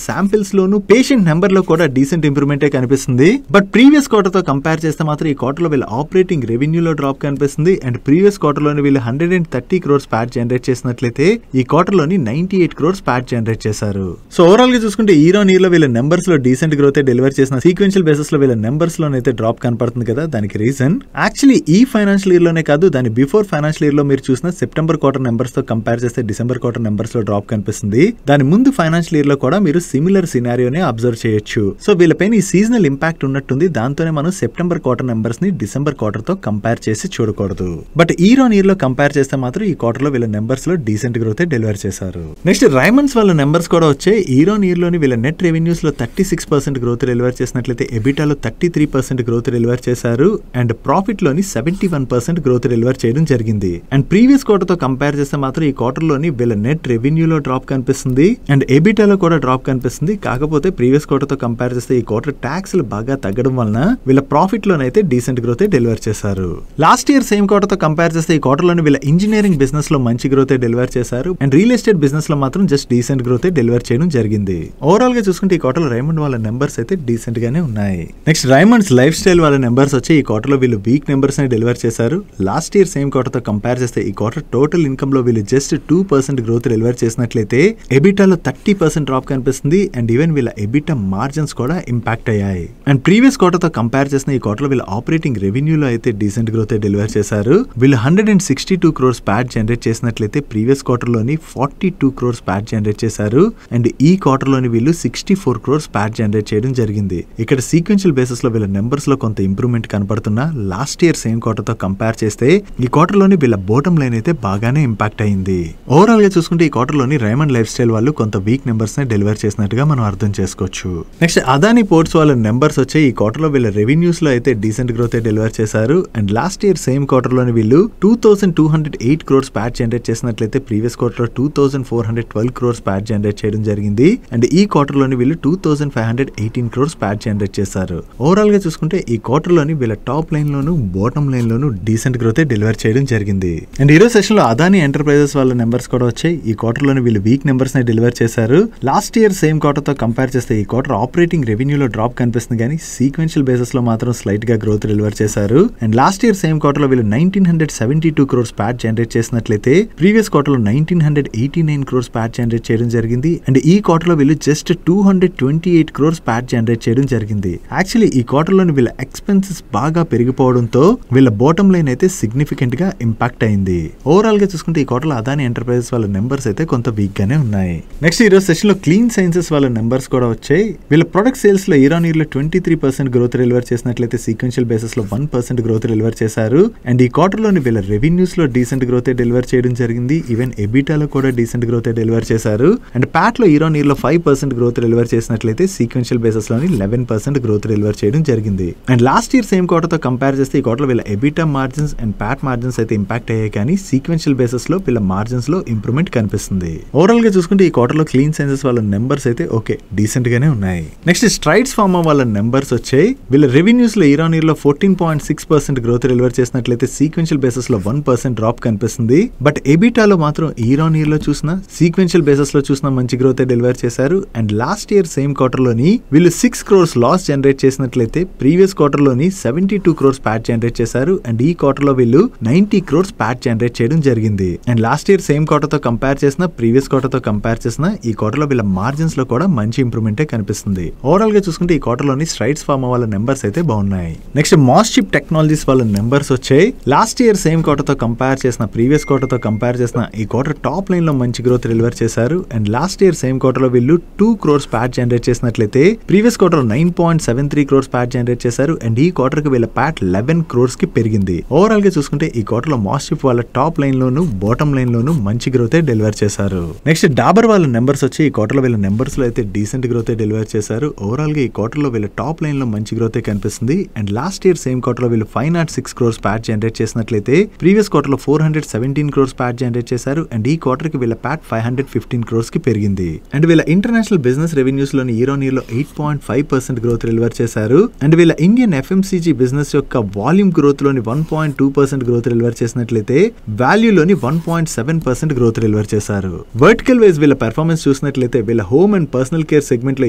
శాంపిల్స్ లోను పేషెంట్ నెంబర్ లో కూడా డీసెంట్ ఇంప్రూవ్మెంటే కనిపిస్తుంది. బట్ ప్రీవియస్ క్వార్టర్ తో కంపేర్ చేస్తే మాత్రం ఈ క్వార్టర్ లో వీళ్ళ ఆపరేటింగ్ రెవెన్యూలో డ్రాప్ కనిపిస్తుంది. అండ్ ప్రీవియస్ క్వార్టర్ లోని వీళ్ళు 130 crores ప్యాట్ జనరేట్ చేసినట్లయితే ఈ క్వార్టర్ లోని 98 crores ప్యాట్ జనరేట్ చేశారు. సో ఓవరాల్ గా చూసుకుంటే ఇయర్ ఆన్ ఇయర్ లో వీళ్ళ నెంబర్స్ లో డీసెంట్ గ్రోత్ డెలివర్ చేసిన సీక్వెన్షియల్ బేసిస్ లో వీళ్ళ నెంబర్స్ లోనైతే డ్రాప్ కనపడుతుంది కదా. దానికి రీజన్ యాక్చువల్లీ ఈ ఫైనాన్షియల్ ఇయర్ లోనే కాదు, దాని బిఫోర్ ఫైనాన్షియల్ ఇయర్ లో మీరు చూసిన సెప్టెంబర్ క్వార్టర్ నెంబర్స్ తో కంపేర్ చేస్తే డిసెంబర్ క్వార్టర్ నెంబర్స్ లో డ్రాప్ కనిపిస్తుంది. దాని ముందు ఫైనాన్షియల్ ఇయర్ లో కూడా మీరు సిమిలర్ సినారియోనే అబ్జర్వ్ చేయొచ్చు. సో వీళ్ళపైన ఈ సీజనల్ ఇంపాక్ట్ ఉన్నట్టుంది. దాంతోనే మనం సెప్టెంబర్ క్వార్టర్ నెంబర్స్ ని డిసెంబర్ క్వార్టర్ తో కంపేర్ చేసి చూడకూడదు. బట్ ఇయర్ ఆన్ ఇయర్ లో కంపేర్ చేస్తే మాత్రం ఈ క్వార్టర్ లో వీళ్ళ నెంబర్స్ లో డీసెంట్ గ్రోత్ డెలివర్ చేశారు. నెక్స్ట్ రైమండ్స్ వాళ్ళ నెంబర్స్ కూడా వచ్చాయి. ఇయర్ ఆన్ ఇయర్ లోని వీళ్ళ నెట్ రెవెన్యూస్ లో 36% గ్రోత్ డెలివర్ చేసినట్లయితే ఎబిటాలో 33% గ్రోత్ డెలివర్ చేశారు. అండ్ ప్రాఫిట్ లోని 71% గ్రోత్ డెలివర్ చేయడం జరిగింది. అండ్ ప్రీవియస్ క్వార్టర్ తో కంపేర్ చేస్తే మాత్రం ఈ క్వార్టర్ లోని వీళ్ళ నెట్ రెవెన్యూలో డ్రాప్ కనిపిస్తుంది. అండ్ ఎబిటాలో కూడా డ్రాప్ కనిపిస్తుంది. కాకపోతే ప్రీవియస్ క్వార్టర్ తో కంపేర్ చేస్తే ఈ క్వార్టర్ ట్యాక్స్ బాగా తగ్గడం వలన వీళ్ళ ప్రాఫిట్ లోనైతే డీసెంట్ గ్రోత్ డెలివర్ చేశారు. లాస్ట్ ఇయర్ సేమ్ క్వార్టర్ తో కంపేర్ చేస్తే ఈ క్వార్టర్ లోని వీళ్ళ ఇంజనీరింగ్ బిజినెస్ లో మంచి గ్రోత్ డెలివర్ చేశారు. అండ్ రియల్ ఎస్టేట్ బిజినెస్ లో మాత్రం జస్ట్ డీసెంట్ గ్రోత్ డెలివర్ చేయడం జరిగింది. ఓవరాల్ గా చూసుకుంటే ఈ క్వార్టర్ లో రైమండ్ వాళ్ళ నెంబర్స్ అయితే డీసెంట్ గానే ఉన్నాయి. నెక్స్ట్ రైమండ్స్ లైఫ్ స్టైల్ వాళ్ళ నెంబర్స్ వచ్చి ఈ క్వార్టర్ లో వీళ్ళు వీక్ నెంబర్స్ ని డెలివర్ చేశారు. లాస్ట్ ఇయర్ సేమ్ క్వార్టర్ తో కంపేర్ చేస్తే ఈ క్వార్టర్ టోటల్ ఇన్కమ్ లో వీళ్ళు జస్ట్ 2% గ్రోత్ డెలివర్ చేసినట్లయితే ఎబిటాలో 30% డ్రాప్ కనిపిస్తుంది. కనిపిస్తుంది. అండ్ ఈవెన్ వీళ్ళ ఎబిటా మార్జిన్స్ కూడా ఇంపాక్ట్ అయ్యాయి. అండ్ ప్రీవియస్ క్వార్టర్ తో కంపేర్ చేసిన ఈ క్వార్టర్ వీళ్ళ ఆపరేటింగ్ రెవెన్యూలో అయితే డీసెంట్ గ్రోత్ డెలివర్ చేశారు. వీళ్ళు 162 crores ప్యాట్ జనరేట్ చేసినట్లయితే ప్రీవియస్ క్వార్టర్ లోని 42 crores ప్యాట్ జనరేట్ చేశారు. అండ్ ఈ క్వార్టర్ లోని వీళ్ళు 64 crores ప్యాట్ జనరేట్ చేయడం జరిగింది. ఇక్కడ సీక్వెన్షియల్ బేసిస్ లో వీళ్ళ నెంబర్స్ లో కొంత ఇంప్రూవ్మెంట్ కనపడుతున్నా లాస్ట్ ఇయర్ సేమ్ క్వార్టర్ తో కంపేర్ చేస్తే ఈ క్వార్టర్ లోని వీళ్ళ బాటమ్ లైన్ అయితే బాగానే ఇంపాక్ట్ అయింది. ఓవరాల్ గా చూసుకుంటే ఈ క్వార్టర్ లోని రైమండ్ లైఫ్ స్టైల్ వాళ్ళు కొంత వీక్ నెంబర్స్ ని డెలివర్ చేసినట్టుగా మనం అర్థం చేసుకోవచ్చు. నెక్స్ట్ అదాని పోర్ట్స్ వాళ్ళ నెంబర్స్ వచ్చాయి. ఈ క్వార్టర్ లో వీళ్ళ రెవెన్యూస్ లో అయితే డీసెంట్ గ్రోత్ డెలివర్ చేశారు. And last year same quarter లోని వీళ్ళు 2208 crores ప్యాట్ జనరేట్ చేసినట్లయితే ప్రీవియస్ క్వార్టర్ లో 2412 crores ప్యాట్ జనరేట్ చేయడం జరిగింది. అండ్ ఈ క్వార్టర్ లోని వీళ్ళు 2518 crores ప్యాట్ జనరేట్ చేశారు. ఓవరాల్ గా చూసుకుంటే ఈ క్వార్టర్ లోని వీళ్ళ టాప్ లైన్ లోను బాటమ్ లైన్ లోను డీసెంట్ గ్రోత్ డెలివర్ చేయడం జరిగింది. అండ్ ఈ రోజు సెషన్ లో అదాని ఎంటర్ప్రైజెస్ వాళ్ళ నెంబర్స్ కూడా వచ్చాయి. ఈ క్వార్టర్ లోని వీళ్ళు వీక్ నెంబర్స్ ని డెలివర్ చేశారు. లాస్ట్ ఇయర్ సేమ్ క్వార్టర్ తో కంపేర్ చేస్తే ఈ క్వార్టర్ ఆపరేటింగ్ రెవెన్యూలో డ్రాప్ కనిపిస్తుంది కానీ సీక్వెన్షియల్ బేసిస్ లో మాత్రం స్లైట్ గా గ్రోత్ డెలివర్ చేశారు. And last year same quarter లో వీళ్ళు 1972 crores ప్యాట్ జనరేట్ చేసినట్లయితే ప్రీవియస్ క్వార్టర్ లో 1989 crores ప్యాట్ జనరేట్ చేయడం జరిగింది. అండ్ ఈ క్వార్టర్ లో వీళ్ళు జస్ట్ 228 crores ప్యాట్ జనరేట్ చేయడం జరిగింది. యాక్చువల్లీ ఈ క్వార్టర్ లోని వీళ్ళ ఎక్స్పెన్సెస్ బాగా పెరిగిపోవడంతో వీళ్ళ బాటమ్ లైన్ అయితే సిగ్నిఫికెంట్ గా ఇంపాక్ట్ అయింది. ఓవరాల్ గా చూసుకుంటే ఈ క్వార్టర్ లో అదాని ఎంటర్ప్రైజెస్ వాళ్ళ నెంబర్స్ అయితే కొంత వీక్ గానే ఉన్నాయి. నెక్స్ట్ ఈ రోజు సెషన్ లో క్లీన్ సైన్సెస్ వాళ్ళ నెంబర్స్ కూడా వచ్చాయి. వీళ్ళ ప్రొడక్ట్ సేల్స్ లో ఇయర్ ఆన్ ఇయర్ లో 23% గ్రోత్ డెలివర్ చేసినట్లయితే సీక్వెన్షియల్ బేసిస్ లో 1% గ్రోత్ డెలివర్ చేశారు. అండ్ ఈ క్వార్టర్ లోని వీళ్ళ రెవెన్యూస్ లో డీసెంట్ గ్రోత్ డెలివర్ చేయడం జరిగింది. ఈవెన్ ఎబిటాలో కూడా డీసెంట్ గ్రోత్ డెలివర్ చేశారు. అండ్ ప్యాట్ లో ఇయర్ ఆన్ ఇయర్ లో 5% గ్రోత్ డెలివర్ చేసినట్లయితే సీక్వెన్షియల్ బేసిస్ లోని 11% గ్రోత్ డెలివర్ చేయడం జరిగింది. And last year same quarter తో కంపేర్ చేస్తే ఈ క్వార్టర్ వీళ్ళ EBITDA margins and Pat margins అయితే ఇంపాక్ట్ అయ్యాయి కానీ సీక్వెన్షియల్ బేసిస్ లో వీళ్ళ మార్జిన్స్ లో ఇంప్రూవ్మెంట్ కనిపిస్తుంది. ఓవరాల్ గా చూసుకుంటే ఈ క్వార్టర్ లో క్లీన్ సైన్సెస్ వాళ్ళ నెంబర్స్ అయితే ఓకే డీసెంట్ గానే ఉన్నాయి. నెక్స్ట్ స్ట్రైడ్స్ ఫార్మా వాళ్ళ నెంబర్స్ వచ్చాయి. వీళ్ళ రెవెన్యూస్ లో ఇయర్ ఆన్ ఇయర్ లో 14.6% గ్రోత్ డెలివర్ చేసినట్లయితే సీక్వెన్షియల్ బేసిస్ లో 1% డ్రాప్ కనిపిస్తుంది. బట్ ఎబిటాలో మాత్రం ఇయర్ ఆన్ ఇయర్ లో చూసినా సీక్వెన్షియల్ బేసిస్ లో చూసినా మంచి గ్రోత్ డెలివర్ చేశారు. And last year same quarter లోని వీళ్ళు 6 crores లాస్ జనరేట్ చేసినట్లయితే ప్రీవియస్ క్వార్టర్ లోని 72 crores ప్యాట్ జనరేట్ చేశారు. అండ్ ఈ క్వార్టర్ లో వీళ్ళు 90 crores ప్యాట్ జనరేట్ చేయడం జరిగింది. And last year same quarter తో కంపేర్ చేసిన ప్రీవియస్ క్వార్టర్ తో కంపేర్ చేసిన ఈ క్వార్టర్ లో వీళ్ళ మార్జిన్స్ లో కూడా మంచి ఇంప్రూవ్మెంట్ కనిపిస్తుంది. ఓవరాల్ గా చూసుకుంటే ఈ క్వార్టర్ లోని స్ట్రైడ్స్ ఫార్మా వాళ్ళ నెంబర్స్ అయితే బాగున్నాయి. నెక్స్ట్ మాస్చిప్ టెక్నాలజీస్ వాళ్ళ నెంబర్స్ వచ్చాయి. లాస్ట్ ఇయర్ సేమ్ క్వార్టర్ తో కంపేర్ చేసిన ప్రీవియస్ క్వార్టర్ తో కంపేర్ చేసిన ఈ క్వార్టర్ టాప్ లైన్ లో మంచి గ్రోత్ డెలివర్ చేశారు. And last year same quarter లో వీళ్ళు 2 crores ప్యాట్ జనరేట్ చేసినట్లయితే previous quarter 9.73 crores Pat generate చేశారు. అండ్ ఈ క్వార్టర్ కి వీళ్ళ ప్యాట్ 11 crores కి పెరిగింది. ఓవరాల్ గా చూసుకుంటే ఈ క్వార్టర్ లో మాస్చిప్ వాళ్ళ టాప్ లైన్ లోను బాటమ్ లైన్ లోను మంచి గ్రోత్ డెలివర్ చేశారు. నెక్స్ట్ డాబర్ వాళ్ళ నెంబర్స్ వచ్చి ఈ క్వార్టర్ లో వీళ్ళ నెంబర్స్ లో అయితే డీసెంట్ గ్రోత్ డెలివర్ చేశారు. ఓవరాల్ గా ఈ క్వార్టర్ లో వీళ్ళ టాప్ లైన్ లో మంచి గ్రోత్ కనిపిస్తుంది. And last year same quarter లో వీళ్ళు 506 crores ప్యాట్ జనరేట్ చేసినట్లయితే ప్రీవియస్ క్వార్టర్ లో 417 crores ప్యాట్ జనరేట్ చేశారు. అండ్ ఈ క్వార్టర్ కి వీళ్ళ ప్యాట్ 515 crores కి పెరిగింది. అండ్ వీళ్ళ ఇంటర్నేషనల్ బిజినెస్ రెవెన్యూస్ లోని ఇయర్ ఆన్ ఇయర్ లో 8.5% గ్రోత్ డెలివర్ చేశారు. అండ్ వీళ్ళ ఇండియన్ FMCG బిజినెస్ యొక్క వాల్యూమ్ గ్రోత్ లోని 1.2% గ్రోత్ డెలివర్ చేసినట్లయితే వాల్యూలోని 1.7% గ్రోత్ డెలివర్ చేశారు. వర్టికల్ వైజ్ వీళ్ళ పెర్ఫార్మెన్స్ చూసినట్లయితే వీళ్ళ home and personal care segment లో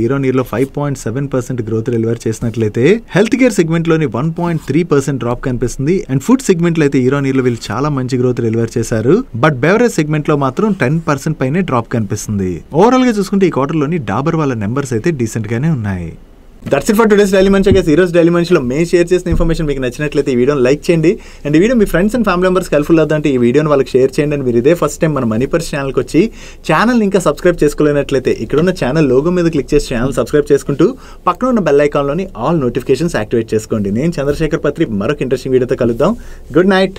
ఇయర్ ఆన్ ఇయర్ లో 5.7% గ్రోత్ డెలివర్ చేసినట్లయితే హెల్త్ కేర్ సెగ్మెంట్ లోని 1.3% డ్రాప్ కనిపిస్తుంది. అండ్ ఫుడ్ సెగ్మెంట్ లో అయితే ఇయర్ ఆన్ ఇయర్ లో వీళ్ళు చాలా మంచి గ్రోత్ డెలివర్ చేశారు. బట్ బెవరేజ్ సెగ్మెంట్ లో మాత్రం 10% పైనే డ్రాప్ కనిపిస్తుంది. ఓవరాల్ గా చూసుకుంటే ఈ క్వార్టర్ లోని డాబర్ వాళ్ళ నెంబర్స్ అయితే డీసెంట్ గానే ఉన్నాయి. That's it for today's daily munch. ఈ రోజు డైలీ మంచ్లో మేము షేర్ చేసిన ఇన్ఫర్మేషన్ మీకు నచ్చినట్లయితే ఈ వీడియోని లైక్ చేయండి. అండ్ ఈ video me friends and family members helpful అవుతుంటే ఈ వీడియోని వాళ్ళకి షేర్ చేయండి. అండ్ మీరు ఇదే ఫస్ట్ టైం మన మనీ పర్స్ ఛానల్కి వచ్చి ఛానల్ ఇంకా సబ్స్క్రైబ్ చేసుకోలేనట్లయితే ఇక్కడున్న ఛానల్ లోగో మీద క్లిక్ చేసి ఛానల్ సబ్స్క్రైబ్ చేసుకుంటూ పక్కన ఉన్న బెల్ ఐకాన్లోని ఆల్ నోటిఫికేషన్స్ యాక్టివేట్ చేసుకోండి. నేను చంద్రశేఖర్ పత్రి మరొక ఇంట్రెస్టింగ్ వీడియోతో కలుద్దాం. Good night.